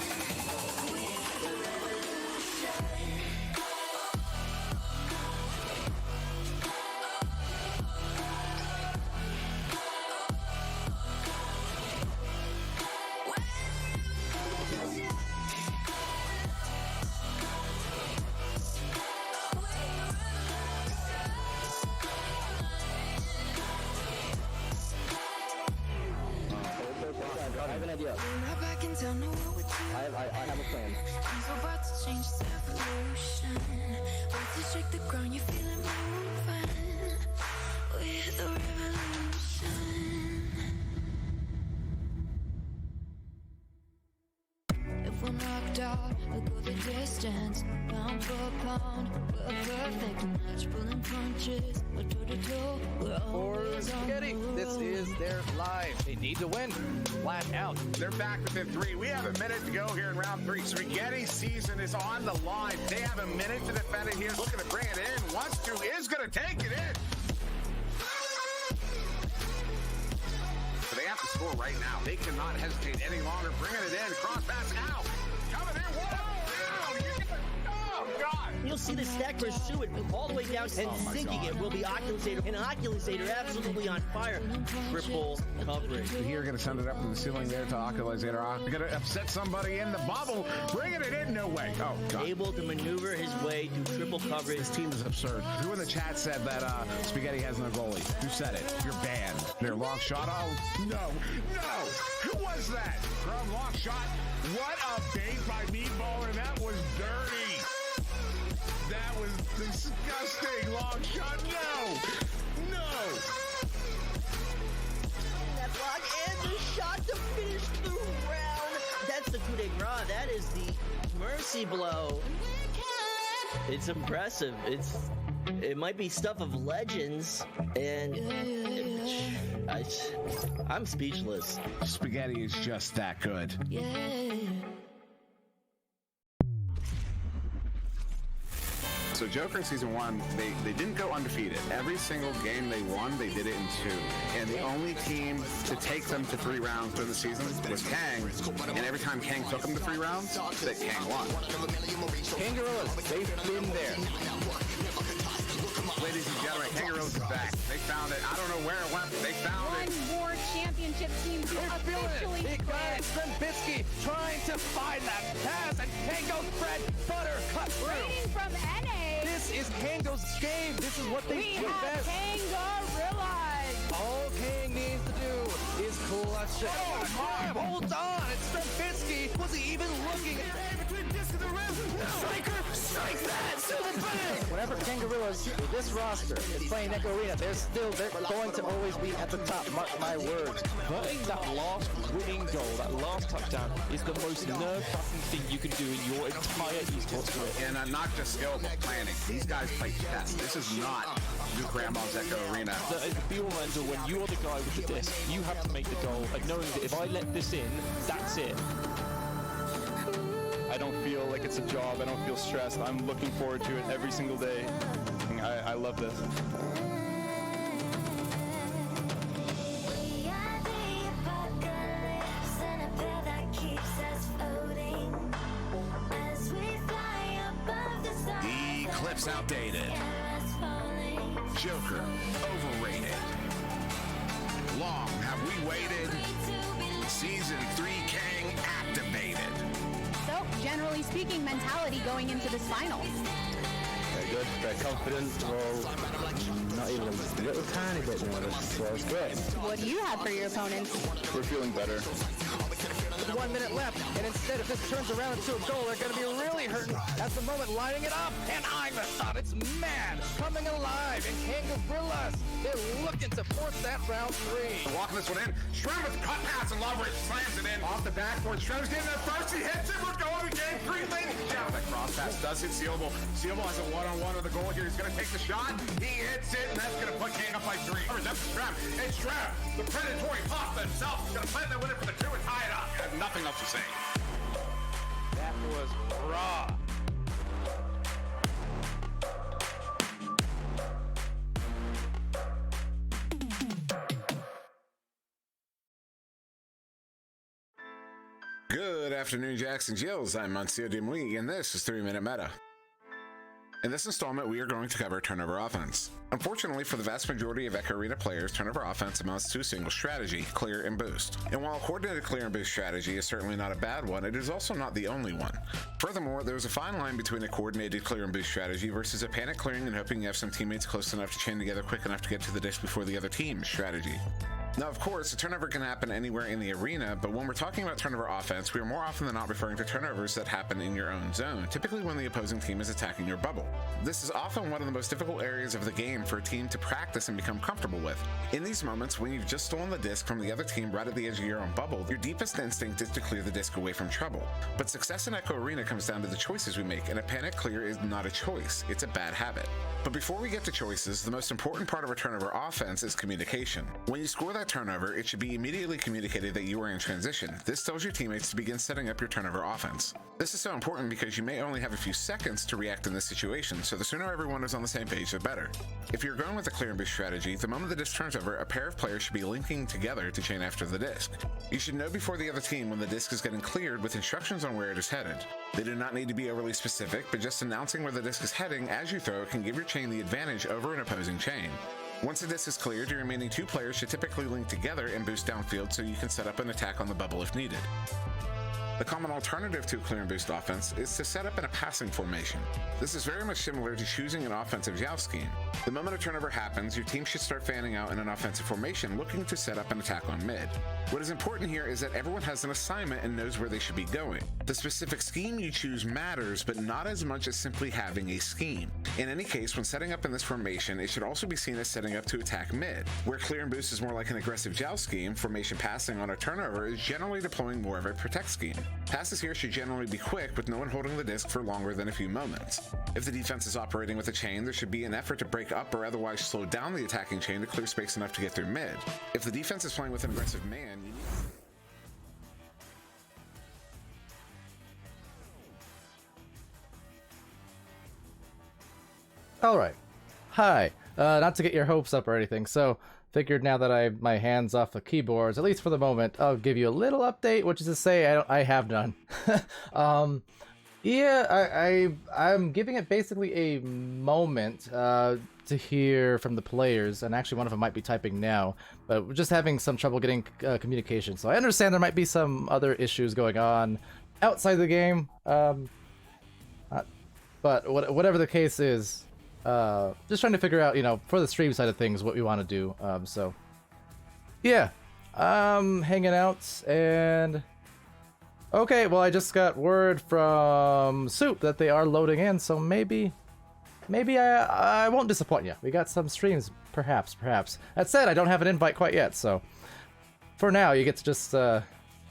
I have an idea. I have a plan.
I'm about to change this evolution. With the shake the ground, you're feeling moving. With the revolution. If we're knocked out, we'll go the distance. Pound for pound, we're a perfect match. Pulling punches, we're toe to toe. We're
For
always on
Spaghetti,
the
this is their live. They need to win. Flat out.
They're back within 3. We have a minute to go here in round 3. Spaghetti season is on the line. They have a minute to defend it here. Looking to bring it in. Wants to, is going to take it in. So they have to score right now. They cannot hesitate any longer. Bringing it in. Cross pass out. Coming in. Whoa! Oh, God.
You'll see the stack pursue it all the way down and sinking it will be Oculusator. And Oculusator absolutely on fire. Triple coverage.
Here, going to send it up to the ceiling there to Oculusator. Going to upset somebody in the bubble. Bringing it in. No way. Oh, God.
Able to maneuver his way through triple coverage.
This team is absurd. Who in the chat said that Spaghetti has no goalie? Who said it? You're banned. Their long shot. Oh, no. No. Who was that? From long shot. What a bait by Meatballer. That was dirty. That was disgusting. Long shot. No.
That block and the shot to finish the round. That's the coup de grace. That is the mercy blow. It's impressive. It might be stuff of legends, and I'm speechless.
Spaghetti is just that good.
Yeah.
So Joker in Season 1, they didn't go undefeated. Every single game they won, they did it in 2. And the only team to take them to 3 rounds during the season was Kang. And every time Kang took them to 3 rounds, that Kang won.
Kangaroos, they've been there.
Ladies and gentlemen, Kangaroos is back. They found it. I don't know where it went, but they found it.
One more championship team to upgrade actually
He got it. Strembitsky trying to find that pass, and Kango's bread butter cut through.
Rating from NA.
This is Kango's game. This is what they
We
do
have
best.
Kangorillas.
All Kang needs to do is clutch it. Oh, my, hold on. It's Strembitsky. Was he even looking at Striker, strike that to the bank! Whenever Kangarillas, this roster, is playing Echo Arena, they're going to always be at the top, mark my words.
Converting that last winning goal, that last touchdown, is the most nerve-wracking thing you can do in your entire esports career.
And not just skill, but planning. These guys play chess. This is not New Grandma's Echo Arena.
The be all and all, when you're the guy with the disc, you have to make the goal, and knowing that if I let this in, that's it.
I don't feel like it's a job. I don't feel stressed. I'm looking forward to it every single day. I love this.
We are the apocalypse and a bell that keeps us floating as we fly above the stars.
Eclipse outdated.
Arrows falling.
Joker overrated. Long have we waited. Season 3 Kang activated.
So, generally speaking, mentality going into this final.
Very good, very confident. Well, not even a little tiny bit nervous, so it's great.
What do you have for your opponents?
We're feeling better.
With 1 minute left, and instead if this turns around into a goal, they're going to be really hurting. At the moment, lining it up, and Iverson, it's mad, coming alive, and Kangarillas, they're looking to force that round 3.
Walking this one in, Strem with cut pass and Loveridge slams it in off the backboard. Strem's getting there first, he hits it, we're going to game 3 lead. Down that cross pass does hit Sealable. Sealable has a one-on-one with the goal here. He's going to take the shot, he hits it, and that's going to put Kang up by 3. That's Strem, it's Strem, the predatory pasta himself. He's going to plant that winner for the 2 and tie it up. I have nothing else to say.
That was raw.
Good afternoon, Jacks and Jills. I'm Monsieur Dimui, and this is 3 Minute Meta. In this installment, we are going to cover turnover offense. Unfortunately, for the vast majority of Echo Arena players, turnover offense amounts to a single strategy, clear and boost. And while a coordinated clear and boost strategy is certainly not a bad one, it is also not the only one. Furthermore, there is a fine line between a coordinated clear and boost strategy versus a panic clearing and hoping you have some teammates close enough to chain together quick enough to get to the dish before the other team strategy. Now, of course, a turnover can happen anywhere in the arena, but when we're talking about turnover offense, we are more often than not referring to turnovers that happen in your own zone, typically when the opposing team is attacking your bubble. This is often one of the most difficult areas of the game for a team to practice and become comfortable with. In these moments, when you've just stolen the disc from the other team right at the edge of your own bubble, your deepest instinct is to clear the disc away from trouble. But success in Echo Arena comes down to the choices we make, and a panic clear is not a choice, it's a bad habit. But before we get to choices, the most important part of a turnover offense is communication. When you score that turnover, it should be immediately communicated that you are in transition. This tells your teammates to begin setting up your turnover offense. This is so important because you may only have a few seconds to react in this situation, so the sooner everyone is on the same page, the better. If you're going with a clear and boost strategy, the moment the disc turns over, a pair of players should be linking together to chain after the disc. You should know before the other team when the disc is getting cleared with instructions on where it is headed. They do not need to be overly specific, but just announcing where the disc is heading as you throw it can give your chain the advantage over an opposing chain. Once the disc is cleared, your remaining 2 players should typically link together and boost downfield so you can set up an attack on the bubble if needed. The common alternative to a clear and boost offense is to set up in a passing formation. This is very much similar to choosing an offensive joust scheme. The moment a turnover happens, your team should start fanning out in an offensive formation looking to set up an attack on mid. What is important here is that everyone has an assignment and knows where they should be going. The specific scheme you choose matters, but not as much as simply having a scheme. In any case, when setting up in this formation, it should also be seen as setting up to attack mid. Where clear and boost is more like an aggressive joust scheme, formation passing on a turnover is generally deploying more of a protect scheme. Passes here should generally be quick, with no one holding the disc for longer than a few moments. If the defense is operating with a chain, there should be an effort to break up or otherwise slow down the attacking chain to clear space enough to get through mid. If the defense is playing with an aggressive man, you need...
Alright. Hi. Not to get your hopes up or anything, so figured now that I have my hands off the keyboards, at least for the moment, I'll give you a little update, which is to say I have none. Yeah, I'm giving it basically a moment to hear from the players, and actually one of them might be typing now, but we're just having some trouble getting communication. So I understand there might be some other issues going on outside the game, but whatever the case is, just trying to figure out, you know, for the stream side of things, what we want to do. So yeah, hanging out and. Okay, well, I just got word from Soup that they are loading in, so maybe I won't disappoint you. We got some streams, perhaps. That said, I don't have an invite quite yet, so for now, you get to just,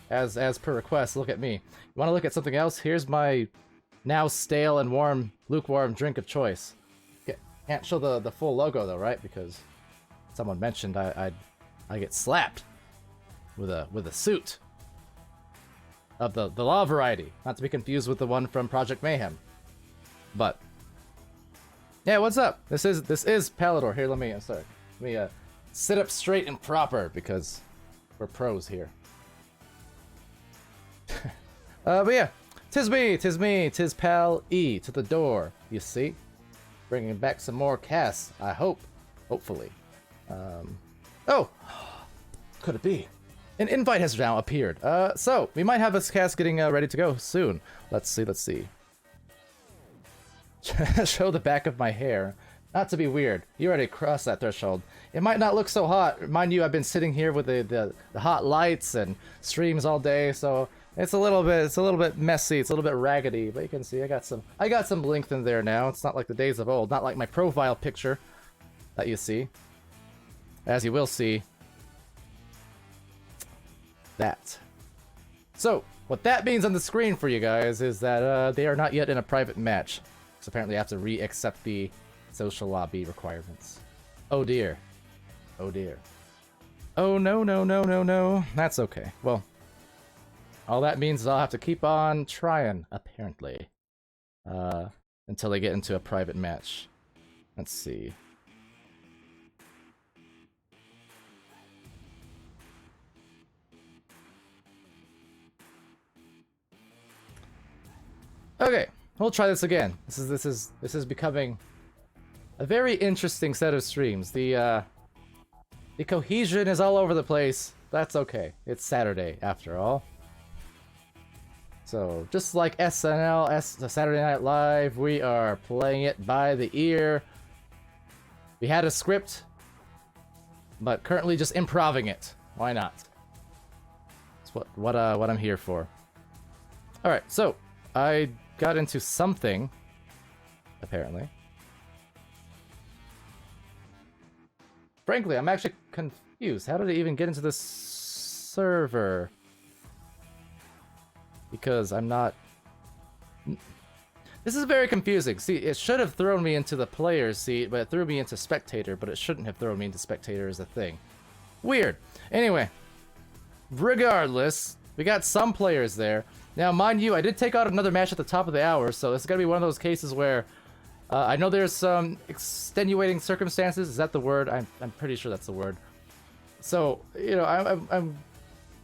as per request, look at me. You want to look at something else? Here's my now stale and lukewarm drink of choice. Can't show the full logo though, right? Because someone mentioned I get slapped with a suit. Of the law variety, not to be confused with the one from Project Mayhem. But yeah, what's up? This is Palidore. Here, let me sit up straight and proper because we're pros here. But yeah, tis me, tis Pal E to the door. You see, bringing back some more casts. I hope, hopefully. Oh, could it be? An invite has now appeared. So we might have this cast getting ready to go soon. Let's see. Show the back of my hair. Not to be weird. You already crossed that threshold. It might not look so hot. Mind you, I've been sitting here with the hot lights and streams all day, so it's a little bit messy. It's a little bit raggedy, but you can see I got some length in there now. It's not like the days of old. Not like my profile picture that you see. As you will see. That. So, what that means on the screen for you guys is that they are not yet in a private match. So apparently I have to re-accept the social lobby requirements. Oh dear. Oh dear. Oh no. That's okay. Well, all that means is I'll have to keep on trying, apparently. Until they get into a private match. Let's see. Okay, we'll try this again. This is becoming a very interesting set of streams. The cohesion is all over the place. That's okay. It's Saturday after all. So just like SNL, Saturday Night Live, we are playing it by the ear. We had a script, but currently just improving it. Why not? That's what I'm here for. All right, so I got into something, apparently. Frankly, I'm actually confused. How did it even get into the server? Because I'm not... This is very confusing. See, it should have thrown me into the player's seat, but it threw me into spectator, but it shouldn't have thrown me into spectator as a thing. Weird. Anyway, regardless, we got some players there. Now, mind you, I did take out another match at the top of the hour, so it's gonna be one of those cases where I know there's some extenuating circumstances. Is that the word? I'm pretty sure that's the word. So, you know, I'm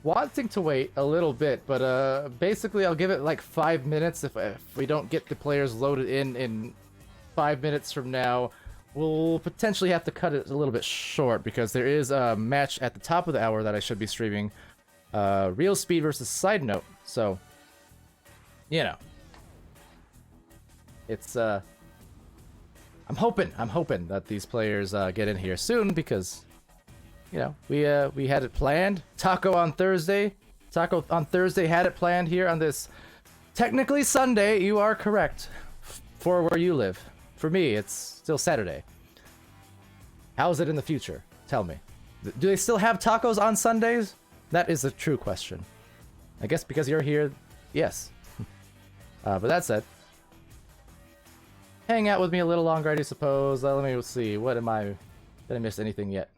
wanting to wait a little bit, but basically I'll give it like 5 minutes. If we don't get the players loaded in 5 minutes from now, we'll potentially have to cut it a little bit short because there is a match at the top of the hour that I should be streaming. Real Speed versus Side Note. So, you know, it's I'm hoping that these players get in here soon because, you know, we had it planned. Taco on Thursday had it planned here on this technically Sunday. You are correct for where you live. For me, it's still Saturday. How is it in the future? Tell me. Do they still have tacos on Sundays? That is a true question. I guess because you're here, yes. But that said, hang out with me a little longer, I do suppose. Let me see. Did I miss anything yet?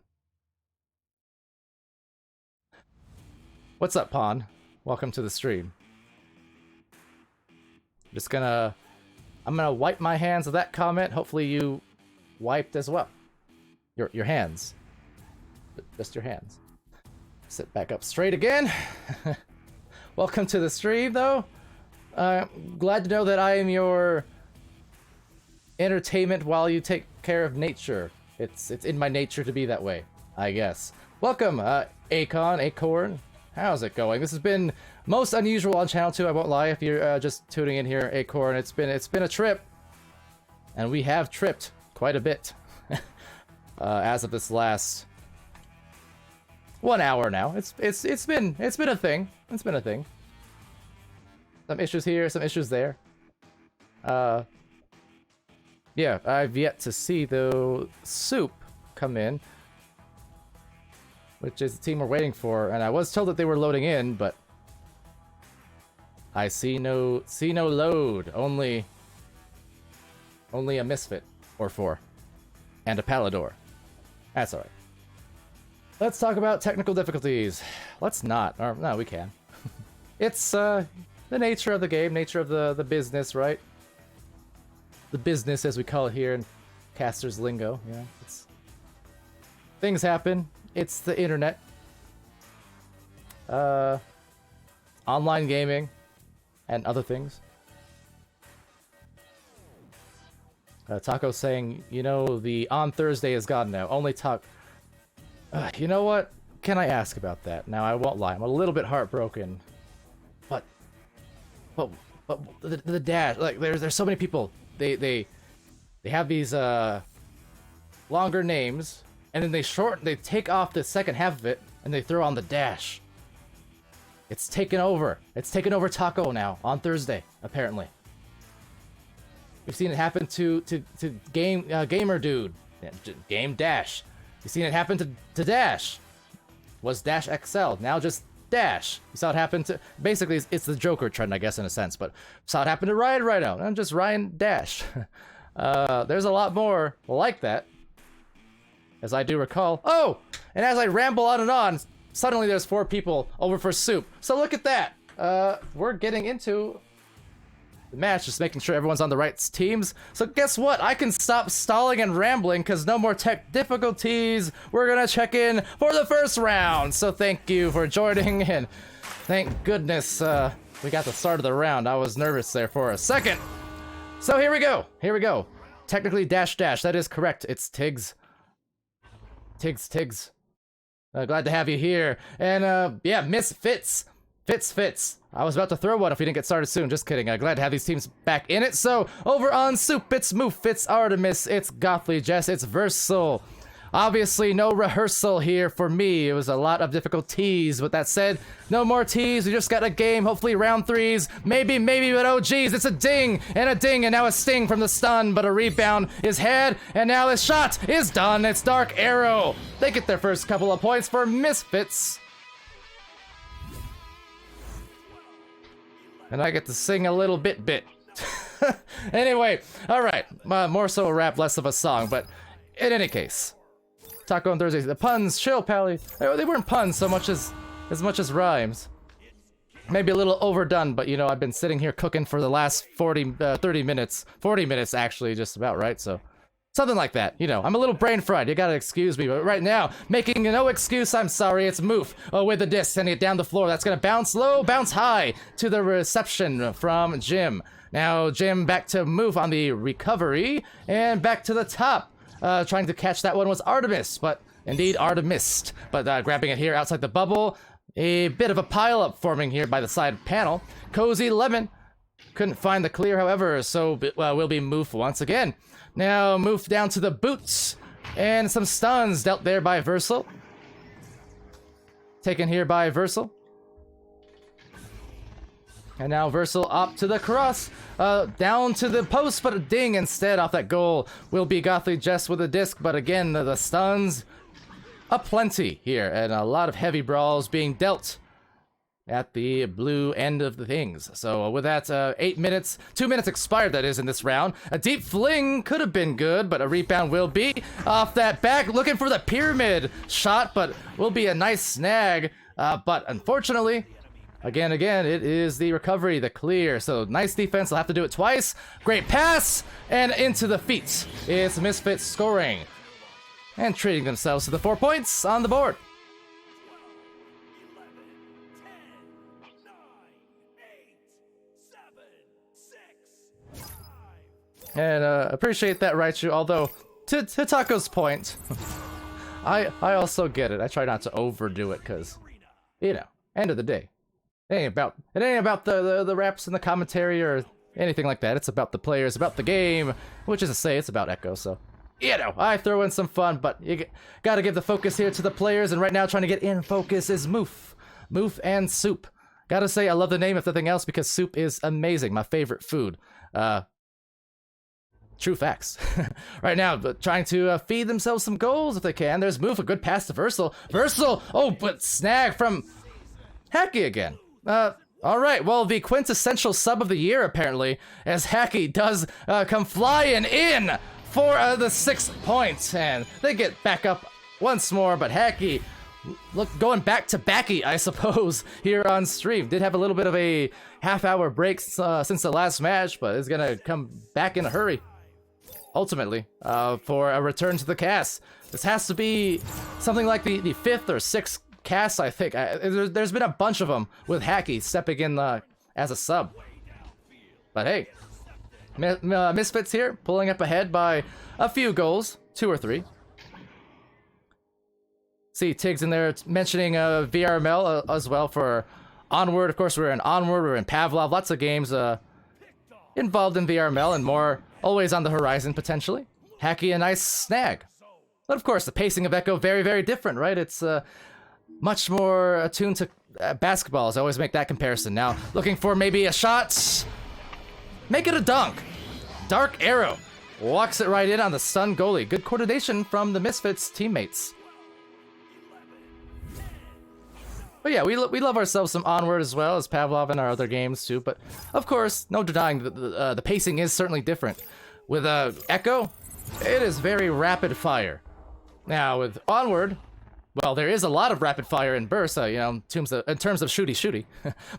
What's up, Pawn? Welcome to the stream. I'm gonna wipe my hands of that comment. Hopefully you wiped as well. Your hands. Just your hands. Sit back up straight again. Welcome to the stream, though. Glad to know that I am your entertainment while you take care of nature. It's in my nature to be that way, I guess. Welcome, Acorn. How's it going? This has been most unusual on Channel 2, I won't lie, if you're just tuning in here, Acorn. It's been a trip, and we have tripped quite a bit as of this last 1 hour now. It's been a thing. It's been a thing. Some issues here, some issues there. Yeah, I've yet to see though Soup come in, which is the team we're waiting for, and I was told that they were loading in, but I see no load. Only a Misfit or 4 and a Palidore. That's alright. Let's talk about technical difficulties. Let's not. Or, no, we can. It's the nature of the game, nature of the business, right? The business, as we call it here in caster's lingo. Yeah, things happen. It's the internet. Online gaming and other things. Taco saying, you know, the on Thursday is gone now. Only talk. You know what? Can I ask about that? Now, I won't lie. I'm a little bit heartbroken. But the dash, like, there's so many people. They have these longer names, and then they take off the second half of it, and they throw on the dash. It's taken over. It's taken over Taco now on Thursday, apparently. We've seen it happen to Gamer Dude, Game Dash. You've seen it happen to Dash. Was Dash XL, now just Dash. You saw it happen to... Basically, it's the Joker trend, I guess, in a sense, but saw it happen to Ryan Rhino, and just Ryan Dash. There's a lot more like that, as I do recall. Oh! And as I ramble on and on, suddenly there's 4 people over for Soup. So look at that! We're getting into the match, just making sure everyone's on the right teams. So guess what? I can stop stalling and rambling because no more tech difficulties. We're gonna check in for the first round. So thank you for joining, and thank goodness we got the start of the round. I was nervous there for a second. So here we go. Here we go. Technically dash. That is correct. It's Tiggs. Tiggs. Glad to have you here. And yeah, Misfits. Fits. I was about to throw one if we didn't get started soon. Just kidding. Glad to have these teams back in it. So, over on Soup, it's Moof, it's Artemis, it's Gothly Jess, it's Versal. Obviously, no rehearsal here for me. It was a lot of difficulties. With that said, no more teas. We just got a game. Hopefully, round 3s. Maybe, but oh geez, it's a ding, and now a sting from the stun, but a rebound is had, and now the shot is done. It's Dark Arrow. They get their first couple of points for Misfits. And I get to sing a little bit. Anyway, alright. More so a rap, less of a song, but in any case. Taco on Thursday. The puns, chill, Pally. They weren't puns so much as much as rhymes. Maybe a little overdone, but you know, I've been sitting here cooking for the last 30 minutes. 40 minutes, actually, just about, right? So, something like that. You know, I'm a little brain fried. You gotta excuse me. But right now, making no excuse, I'm sorry. It's Moof with the disc, sending it down the floor. That's gonna bounce low, bounce high to the reception from Jim. Now, Jim back to Moof on the recovery, and back to the top. Trying to catch that one was Artemis, but indeed Artemis. But grabbing it here outside the bubble. A bit of a pile-up forming here by the side panel. Cozy Lemon couldn't find the clear, however, so will be Moof once again. Now, move down to the boots, and some stuns dealt there by Versal. Taken here by Versal. And now Versal up to the cross, down to the post, but a ding instead off that goal. Will be Gothly Jess with a disc, but again, the stuns aplenty here, and a lot of heavy brawls being dealt at the blue end of the things. So with that, 8 minutes, 2 minutes expired, that is, in this round. A deep fling could have been good, but a rebound will be off that back, looking for the pyramid shot, but will be a nice snag. But unfortunately, again, it is the recovery, the clear. So nice defense, they'll have to do it twice. Great pass, and into the feet. It's Misfits scoring and treating themselves to the 4 points on the board. And appreciate that, Raichu. Although, to Taco's point, I also get it. I try not to overdo it because, you know, end of the day, it ain't about the raps and the commentary or anything like that. It's about the players, about the game, which is to say, it's about Echo. So, you know, I throw in some fun, but you gotta give the focus here to the players. And right now, trying to get in focus is Moof and Soup. Gotta say, I love the name if nothing else because soup is amazing. My favorite food. True facts. Right now, but trying to feed themselves some goals if they can. There's Moof, a good pass to Versal. Versal! Oh, but snag from Hacky again. All right, well, the quintessential sub of the year, apparently, as Hacky does come flying in for the 6 points. And they get back up once more, but Hacky, look, going back to backy, I suppose, here on stream. Did have a little bit of a half-hour break since the last match, but is going to come back in a hurry, ultimately, for a return to the cast. This has to be something like the 5th or 6th cast, I think. There's been a bunch of them with Hacky stepping in as a sub. But hey, Misfits here, pulling up ahead by a few goals, 2 or 3. See Tiggs in there mentioning VRML as well for Onward. Of course, we're in Onward, we're in Pavlov, lots of games involved in VRML and more always on the horizon, potentially. Hacky, a nice snag. But of course, the pacing of Echo, very, very different, right? It's much more attuned to basketballs. I always make that comparison. Now, looking for maybe a shot. Make it a dunk. Dark Arrow walks it right in on the stun goalie. Good coordination from the Misfits teammates. But yeah, we love ourselves some Onward as well as Pavlov in our other games too. But of course, no denying the pacing is certainly different. With Echo, it is very rapid fire. Now with Onward, well, there is a lot of rapid fire in bursts, you know, in terms of shooty.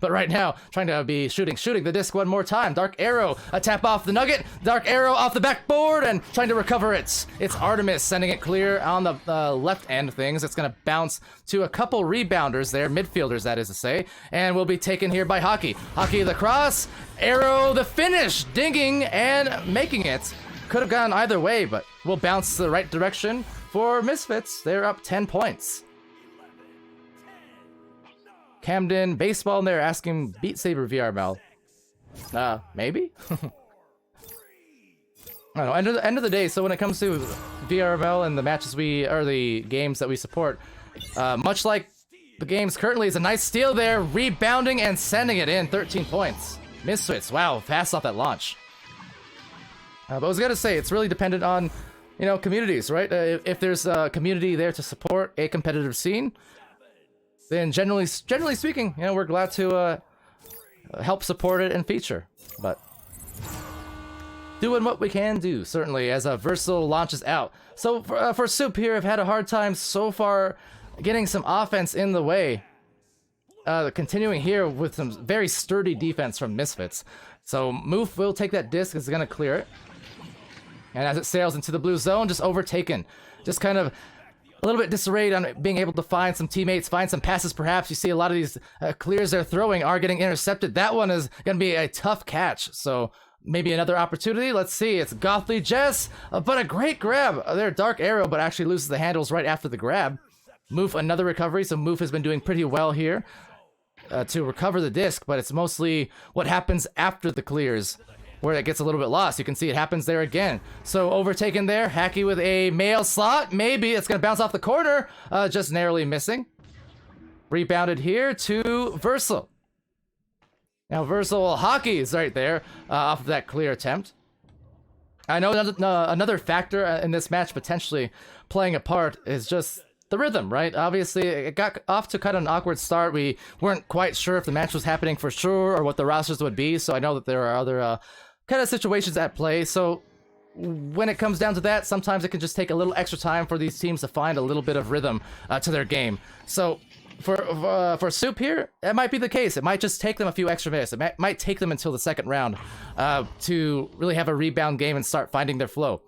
But right now, trying to be shooting the disc one more time. Dark Arrow, a tap off the nugget. Dark Arrow off the backboard and trying to recover it. It's Artemis sending it clear on the left end of things. It's going to bounce to a couple rebounders there, midfielders that is to say, and will be taken here by Hockey. Hockey the cross, Arrow the finish, dinging and making it. Could have gone either way, but will bounce the right direction. For Misfits, they're up 10 points. Camden Baseball in there asking Beat Saber VRML. Maybe? I don't know, end of the day, so when it comes to VRML and the matches or the games that we support, much like the games currently, is a nice steal there, rebounding and sending it in, 13 points. Misfits, wow, fast off that launch. But I was gonna say, it's really dependent on, you know, communities, right? If there's a community there to support a competitive scene, then generally speaking, you know, we're glad to help support it and feature. But doing what we can do, certainly, as Versal launches out. So for Soup here, I've had a hard time so far getting some offense in the way. Continuing here with some very sturdy defense from Misfits. So Moof will take that disc, is going to clear it. And as it sails into the blue zone, just overtaken. Just kind of a little bit disarrayed on being able to find some teammates, find some passes perhaps. You see a lot of these clears they're throwing are getting intercepted. That one is going to be a tough catch. So maybe another opportunity. Let's see. It's Gothly Jess, but a great grab. There, Dark Arrow, but actually loses the handles right after the grab. Moof, another recovery. So Moof has been doing pretty well here to recover the disc, but it's mostly what happens after the clears where it gets a little bit lost. You can see it happens there again. So overtaken there. Hacky with a mail slot. Maybe it's going to bounce off the corner. Just narrowly missing. Rebounded here to Versal. Now Versal Hockey is right there off of that clear attempt. I know another factor in this match potentially playing a part is just the rhythm, right? Obviously, it got off to kind of an awkward start. We weren't quite sure if the match was happening for sure or what the rosters would be. So I know that there are other kind of situations at play. So when it comes down to that, sometimes it can just take a little extra time for these teams to find a little bit of rhythm to their game. So for Soup here, that might be the case. It might just take them a few extra minutes. It might take them until the second round to really have a rebound game and start finding their flow.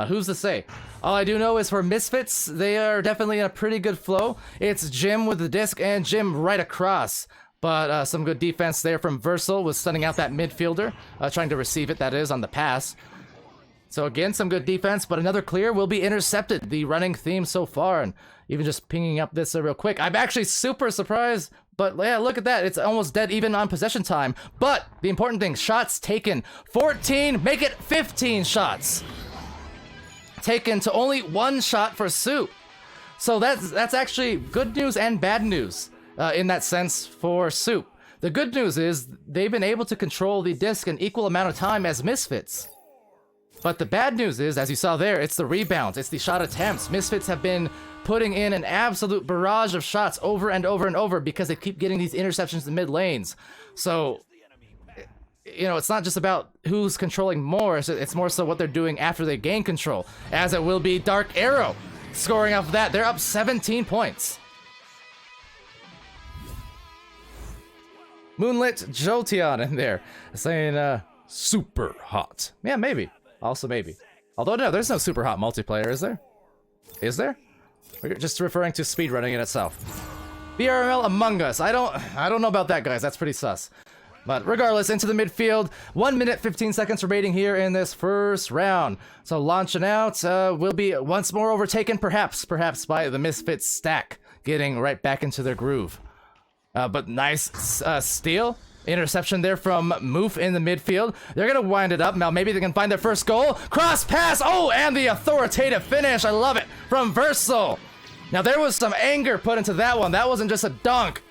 Who's to say? All I do know is for Misfits, they are definitely in a pretty good flow. It's Jim with the disc and Jim right across. But some good defense there from Versal with stunning out that midfielder, trying to receive it, that is, on the pass. So again, some good defense, but another clear will be intercepted. The running theme so far, and even just pinging up this real quick. I'm actually super surprised, but yeah, look at that. It's almost dead even on possession time. But the important thing, shots taken. 14, make it 15 shots. Taken to only 1 shot for Soup. So that's actually good news and bad news in that sense for Soup. The good news is they've been able to control the disc an equal amount of time as Misfits. But the bad news is, as you saw there, it's the rebounds, it's the shot attempts. Misfits have been putting in an absolute barrage of shots over and over and over because they keep getting these interceptions in mid lanes. So, you know, it's not just about who's controlling more, it's more so what they're doing after they gain control. As it will be Dark Arrow scoring off of that. They're up 17 points. Moonlit Jotion in there saying, super hot. Yeah, maybe. Also maybe. Although no, there's no super hot multiplayer, is there? Is there? We're just referring to speedrunning in itself. VRML Among Us. I don't know about that, guys. That's pretty sus. But regardless, into the midfield. 1 minute 15 seconds remaining here in this first round. So launching out will be once more overtaken, perhaps by the Misfits stack, getting right back into their groove. But nice steal. Interception there from Moof in the midfield. They're gonna wind it up. Now maybe they can find their first goal. Cross pass. Oh, and the authoritative finish. I love it from Versal. Now there was some anger put into that one. That wasn't just a dunk.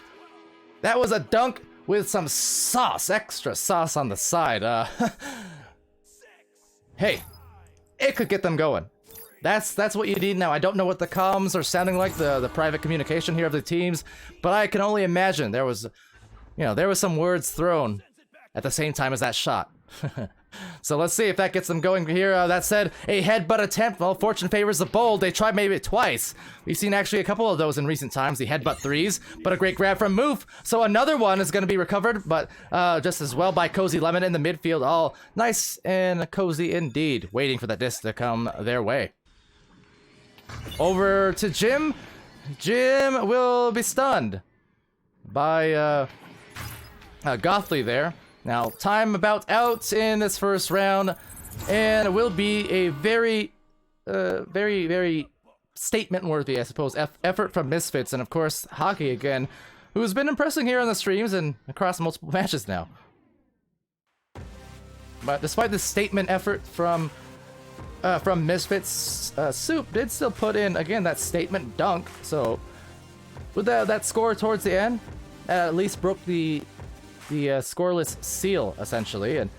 That was a dunk with some sauce, extra sauce on the side. Hey, it could get them going. That's what you need now. I don't know what the comms are sounding like, the private communication here of the teams, but I can only imagine there was some words thrown at the same time as that shot. So let's see if that gets them going here. That said, a headbutt attempt. Well, fortune favors the bold. They tried maybe twice. We've seen actually a couple of those in recent times, the headbutt threes, but a great grab from Moof. So another one is going to be recovered, but just as well by Cozy Lemon in the midfield. All nice and cozy indeed, waiting for that disc to come their way. Over to Jim. Jim will be stunned by Gothly there. Now, time about out in this first round, and it will be a very, very statement-worthy, I suppose, effort from Misfits, and of course, Hockey again, who's been impressing here on the streams and across multiple matches now. But despite the statement effort from Misfits, Soup did still put in, again, that statement dunk, so with that score towards the end, at least broke the scoreless seal, essentially, and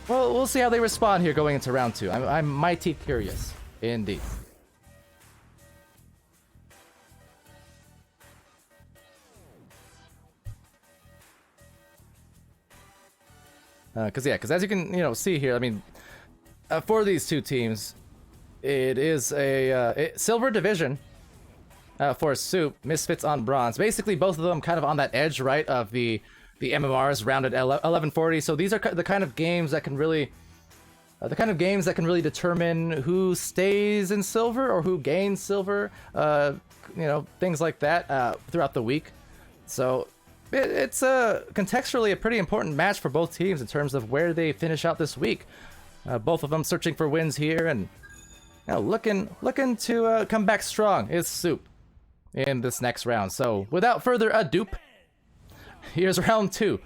well, we'll see how they respond here going into round 2. I'm mighty curious, indeed. Because as you can see here, I mean, for these two teams, it is a silver division. For Soup, Misfits on bronze. Basically, both of them kind of on that edge, right, of the MMRs rounded 1140. So these are the kind of games that can really, determine who stays in silver or who gains silver. Things like that throughout the week. So it's contextually a pretty important match for both teams in terms of where they finish out this week. Both of them searching for wins here and looking to come back strong is Soup in this next round. So without further ado, here's round 2.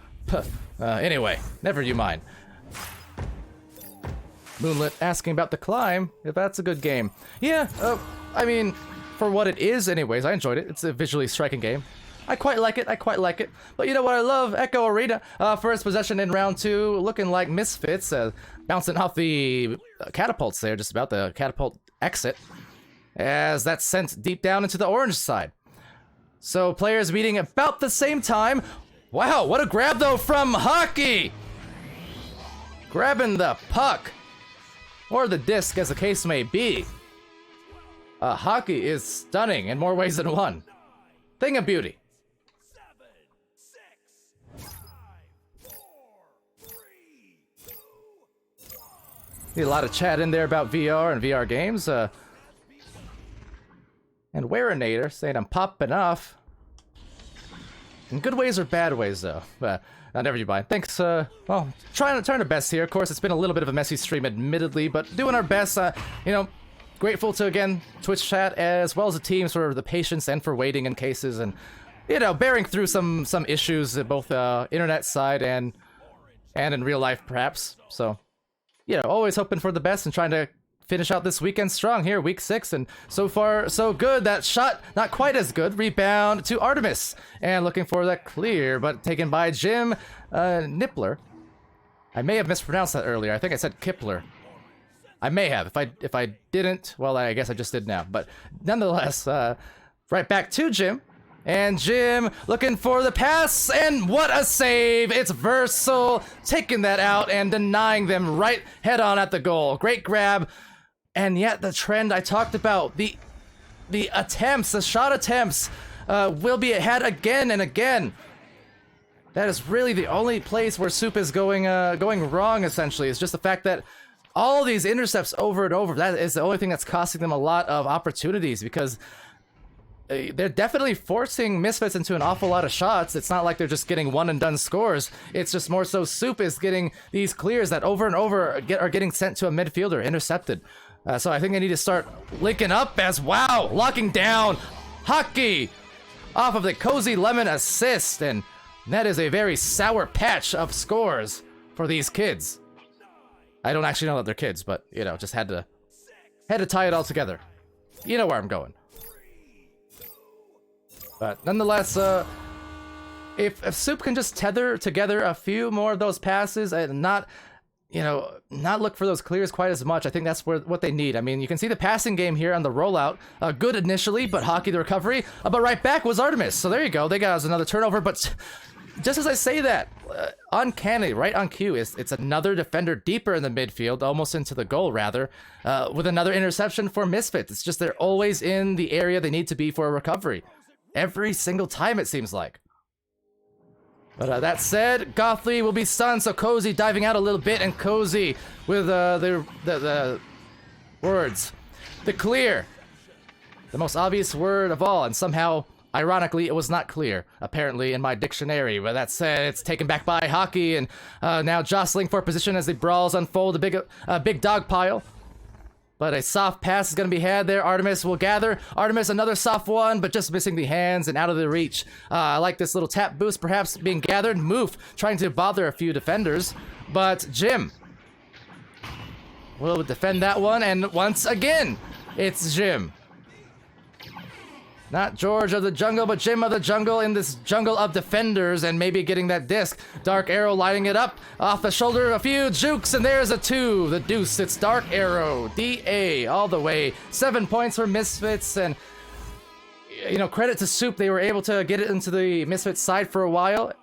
Anyway, never you mind. Moonlit asking about the climb, if that's a good game. Yeah, I mean, for what it is anyways, I enjoyed it. It's a visually striking game. I quite like it. But you know what I love? Echo Arena, first possession in round 2, looking like Misfits, bouncing off the catapults there, just about the catapult exit, as that's sent deep down into the orange side. So players meeting about the same time. Wow, what a grab though from Hockey! Grabbing the puck, or the disc as the case may be. Hockey is stunning in more ways than one. Thing of beauty.
7, 6, 5, 4, 3, 2, 1.
Need a lot of chat in there about VR and VR games. And Warinator saying I'm popping off. In good ways or bad ways, though. Never you mind. Thanks, well, trying our best here. Of course, it's been a little bit of a messy stream, admittedly, but doing our best. You know, grateful to, again, Twitch chat, as well as the teams for the patience and for waiting in cases, and, you know, bearing through some issues at both internet side and in real life, perhaps. So, you know, always hoping for the best and trying to finish out this weekend strong here, week 6, and so far, so good. That shot, not quite as good. Rebound to Artemis, and looking for that clear, but taken by Jim Nippler. I may have mispronounced that earlier. I think I said Kipler. I may have. If I didn't, well, I guess I just did now. But nonetheless, right back to Jim. And Jim looking for the pass, and what a save! It's Versal taking that out and denying them right head on at the goal. Great grab. And yet the trend I talked about, the attempts, the shot attempts, will be had again and again. That is really the only place where Soup is going wrong, essentially. It's just the fact that all these intercepts over and over, that is the only thing that's costing them a lot of opportunities, because they're definitely forcing Misfits into an awful lot of shots. It's not like they're just getting one and done scores. It's just more so Soup is getting these clears that over and over are getting sent to a midfielder, intercepted. So I think they need to start linking up as, wow, locking down Hockey off of the Cozy Lemon assist, and that is a very sour patch of scores for these kids. I don't actually know that they're kids, but, you know, just had to tie it all together. You know where I'm going. But nonetheless, if Soup can just tether together a few more of those passes and not look for those clears quite as much, I think that's what they need. I mean, you can see the passing game here on the rollout. Good initially, but Hockey the recovery. But right back was Artemis. So there you go. They got us another turnover. But just as I say that, uncanny, right on cue, it's another defender deeper in the midfield, almost into the goal, rather, with another interception for Misfits. It's just they're always in the area they need to be for a recovery. Every single time, it seems like. But that said, Gothly will be stunned, so Cozy diving out a little bit, and Cozy with the words. The clear. The most obvious word of all, and somehow, ironically, it was not clear, apparently, in my dictionary. But that said, it's taken back by Hockey, and now jostling for position as the brawls unfold, a big dog pile. But a soft pass is going to be had there. Artemis will gather. Artemis, another soft one, but just missing the hands and out of the reach. I like this little tap boost perhaps being gathered. Moof trying to bother a few defenders. But Jim will defend that one. And once again, it's Jim. Not George of the Jungle, but Jim of the Jungle in this jungle of defenders, and maybe getting that disc. Dark Arrow lighting it up. Off the shoulder, a few jukes, and there's a 2. The deuce, it's Dark Arrow. DA all the way. 7 points for Misfits, and, you know, credit to Soup. They were able to get it into the Misfits side for a while,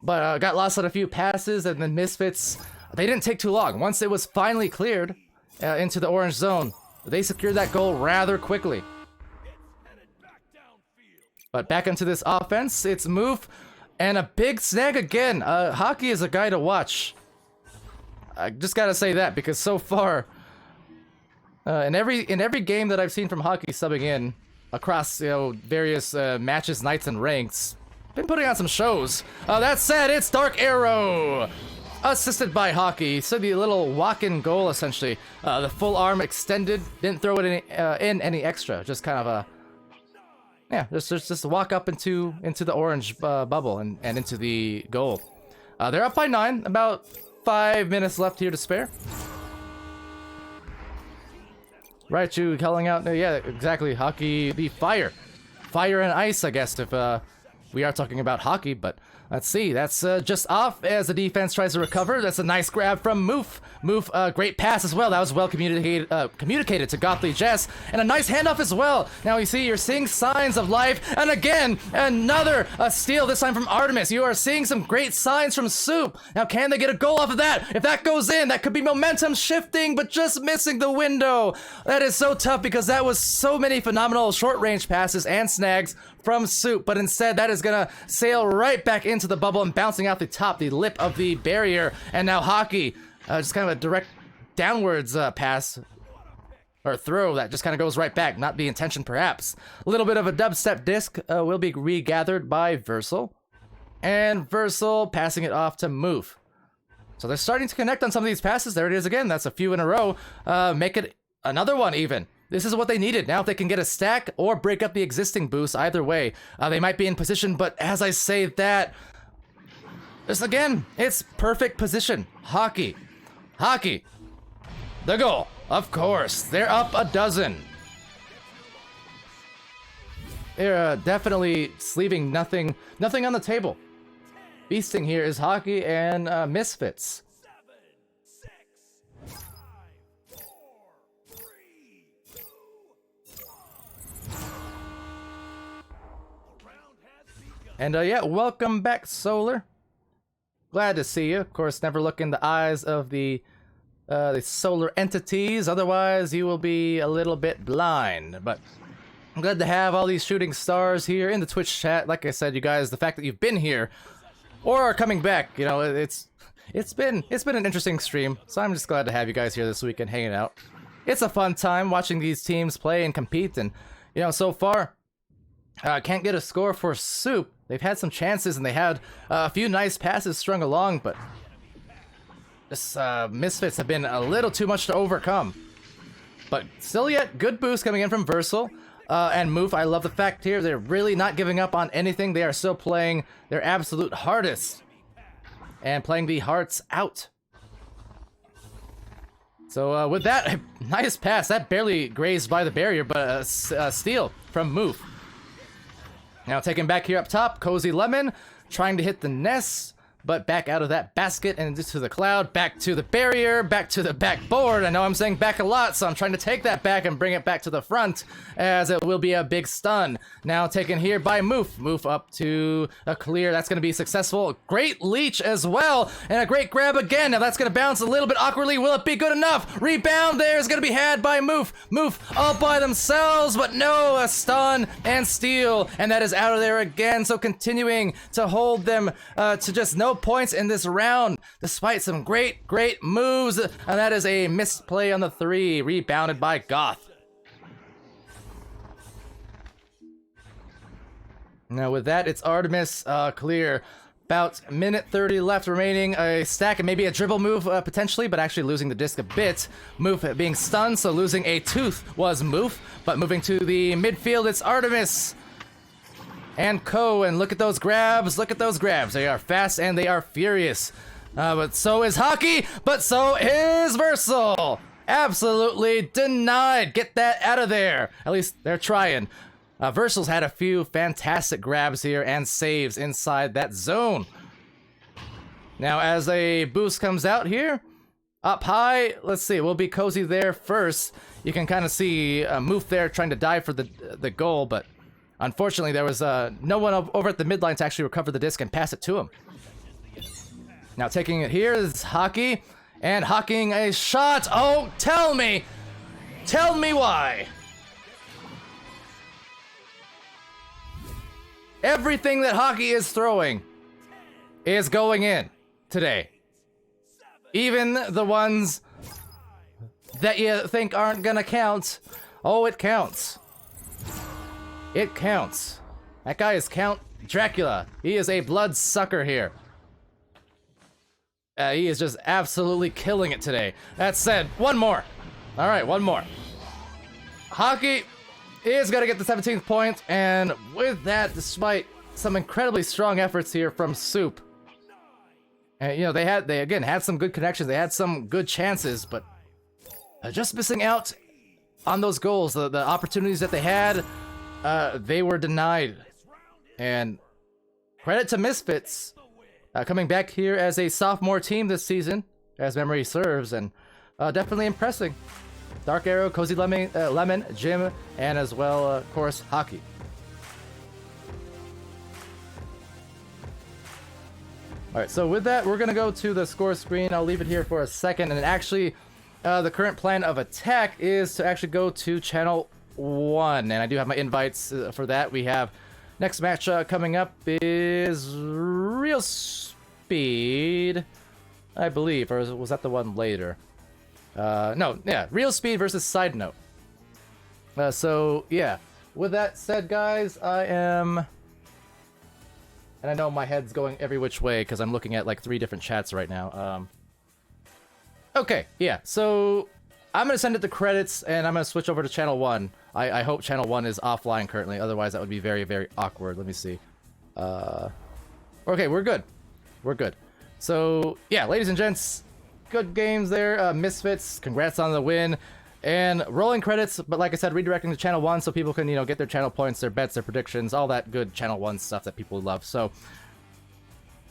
but got lost on a few passes, and then Misfits, they didn't take too long. Once it was finally cleared into the orange zone, they secured that goal rather quickly. But back into this offense, it's Moof, and a big snag again. Hockey is a guy to watch. I just gotta say that, because so far, in every game that I've seen from Hockey subbing in across, you know, various matches, nights, and ranks, been putting on some shows. That said, it's Dark Arrow, assisted by Hockey. So the little walk-in goal, essentially. The full arm extended, didn't throw it in any extra, just kind of a. Yeah, just walk up into the orange bubble and into the goal. They're up by 9. About 5 minutes left here to spare. Right, you calling out? Yeah, exactly. Hockey, the fire and ice, I guess, if we are talking about Hockey. But let's see. That's just off as the defense tries to recover. That's a nice grab from Moof. Moof, great pass as well. That was well communicated to Gothly Jess. And a nice handoff as well. Now you see, you're seeing signs of life. And again, another steal, this time from Artemis. You are seeing some great signs from Soup. Now, can they get a goal off of that? If that goes in, that could be momentum shifting, but just missing the window. That is so tough, because that was so many phenomenal short-range passes and snags from Soup. But instead, that is going to sail right back into the bubble and bouncing out the top, the lip of the barrier. And now Hockey, just kind of a direct downwards pass. or throw that just kind of goes right back, not the intention perhaps. A little bit of a dubstep disc will be regathered by Versal. And Versal passing it off to Moof. So they're starting to connect on some of these passes. There it is again. That's a few in a row. Make it another one even. This is what they needed. Now if they can get a stack or break up the existing boost, either way, they might be in position. But as I say that, this again, it's perfect position. Hockey. Hockey. The goal. Of course. They're up a dozen. They're definitely leaving nothing on the table. Beasting here is Hockey and Misfits.
7, 6, 5, 4, 3, 2, 1. The round has begun.
And yeah, welcome back, Solar. Glad to see you. Of course, never look in the eyes of the solar entities, otherwise you will be a little bit blind. But I'm glad to have all these shooting stars here in the Twitch chat. Like I said, you guys, the fact that you've been here or are coming back, you know, it's been an interesting stream. So I'm just glad to have you guys here this weekend hanging out. It's a fun time watching these teams play and compete, and you know, so far can't get a score for Soup. They've had some chances and they had a few nice passes strung along, but this Misfits have been a little too much to overcome. But still yet, good boost coming in from Versal. And Moof, I love the fact here, they're really not giving up on anything. They are still playing their absolute hardest. And playing the hearts out. So with that, nice pass. That barely grazed by the barrier, but a steal from Moof. Now taken back here up top, Cozy Lemon, trying to hit the nest. But back out of that basket and into the cloud, back to the barrier, back to the backboard. I know I'm saying back a lot, so I'm trying to take that back and bring it back to the front, as it will be a big stun. Now taken here by Moof. Moof up to a clear. That's going to be successful. Great leech as well, and a great grab again. Now that's going to bounce a little bit awkwardly. Will it be good enough? Rebound there is going to be had by Moof. Moof all by themselves, but no, a stun and steal, and that is out of there again. So continuing to hold them to just no points in this round, despite some great moves, and that is a missed play on the 3, rebounded by Goth. Now with that, it's Artemis clear. About minute 30 left remaining. A stack and maybe a dribble move potentially, but actually losing the disc a bit. Moof being stunned, so losing a tooth was Moof, but moving to the midfield, it's Artemis and Co, and look at those grabs, they are fast and they are furious. But so is Hockey, but so is Versal. Absolutely denied. Get that out of there. At least they're trying. Versal's had a few fantastic grabs here and saves inside that zone. Now as a boost comes out here, up high, let's see, we'll be Cozy there first. You can kind of see Moof there trying to dive for the goal, but unfortunately, there was no one over at the midline to actually recover the disc and pass it to him. Now taking it here is Hockey, and hockeying a shot. Oh, tell me why. Everything that Hockey is throwing is going in today. Even the ones that you think aren't gonna count. Oh, it counts. It counts. That guy is Count Dracula. He is a blood sucker here. He is just absolutely killing it today. That said, one more. All right, one more. Hockey is going to get the 17th point, and with that, despite some incredibly strong efforts here from Soup, and you know, they again had some good connections, they had some good chances, but just missing out on those goals, the opportunities that they had. They were denied. And credit to Misfits coming back here as a sophomore team this season, as memory serves, and definitely impressing. Dark Arrow, Cozy Lemon, Jim, and as well, of course, Hockey. Alright, so with that, we're going to go to the score screen. I'll leave it here for a second. And actually, the current plan of attack is to actually go to Channel 1. And I do have my invites for that. We have next match coming up is Real Speed, I believe. Or was that the one later? No, yeah, Real Speed versus Side Note. So yeah, with that said, guys, I am, and I know my head's going every which way because I'm looking at like 3 different chats right now. Okay, yeah, so I'm gonna send it to credits, and I'm gonna switch over to channel 1. I hope channel 1 is offline currently, otherwise that would be very, very awkward. Let me see. Okay, we're good. We're good. So yeah, ladies and gents, good games there. Misfits, congrats on the win. And rolling credits, but like I said, redirecting to channel 1 so people can, you know, get their channel points, their bets, their predictions, all that good channel 1 stuff that people love. So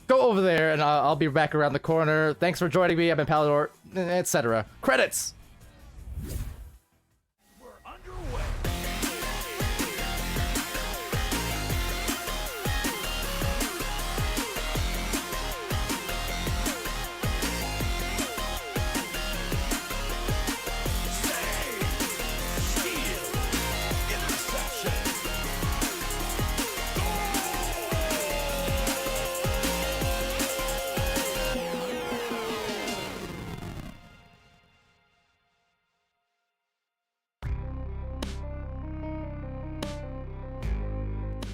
go over there, and I'll be back around the corner. Thanks for joining me. I've been Palidore, etc. Credits!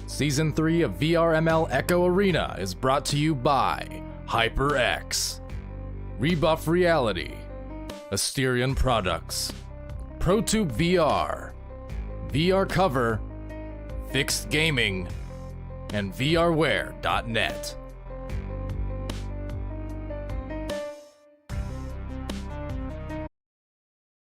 Season 3 of VRML Echo Arena is brought to you by HyperX, Rebuff Reality, Asterion Products, ProTube VR, VR Cover, Fixed Gaming, and VRware.net.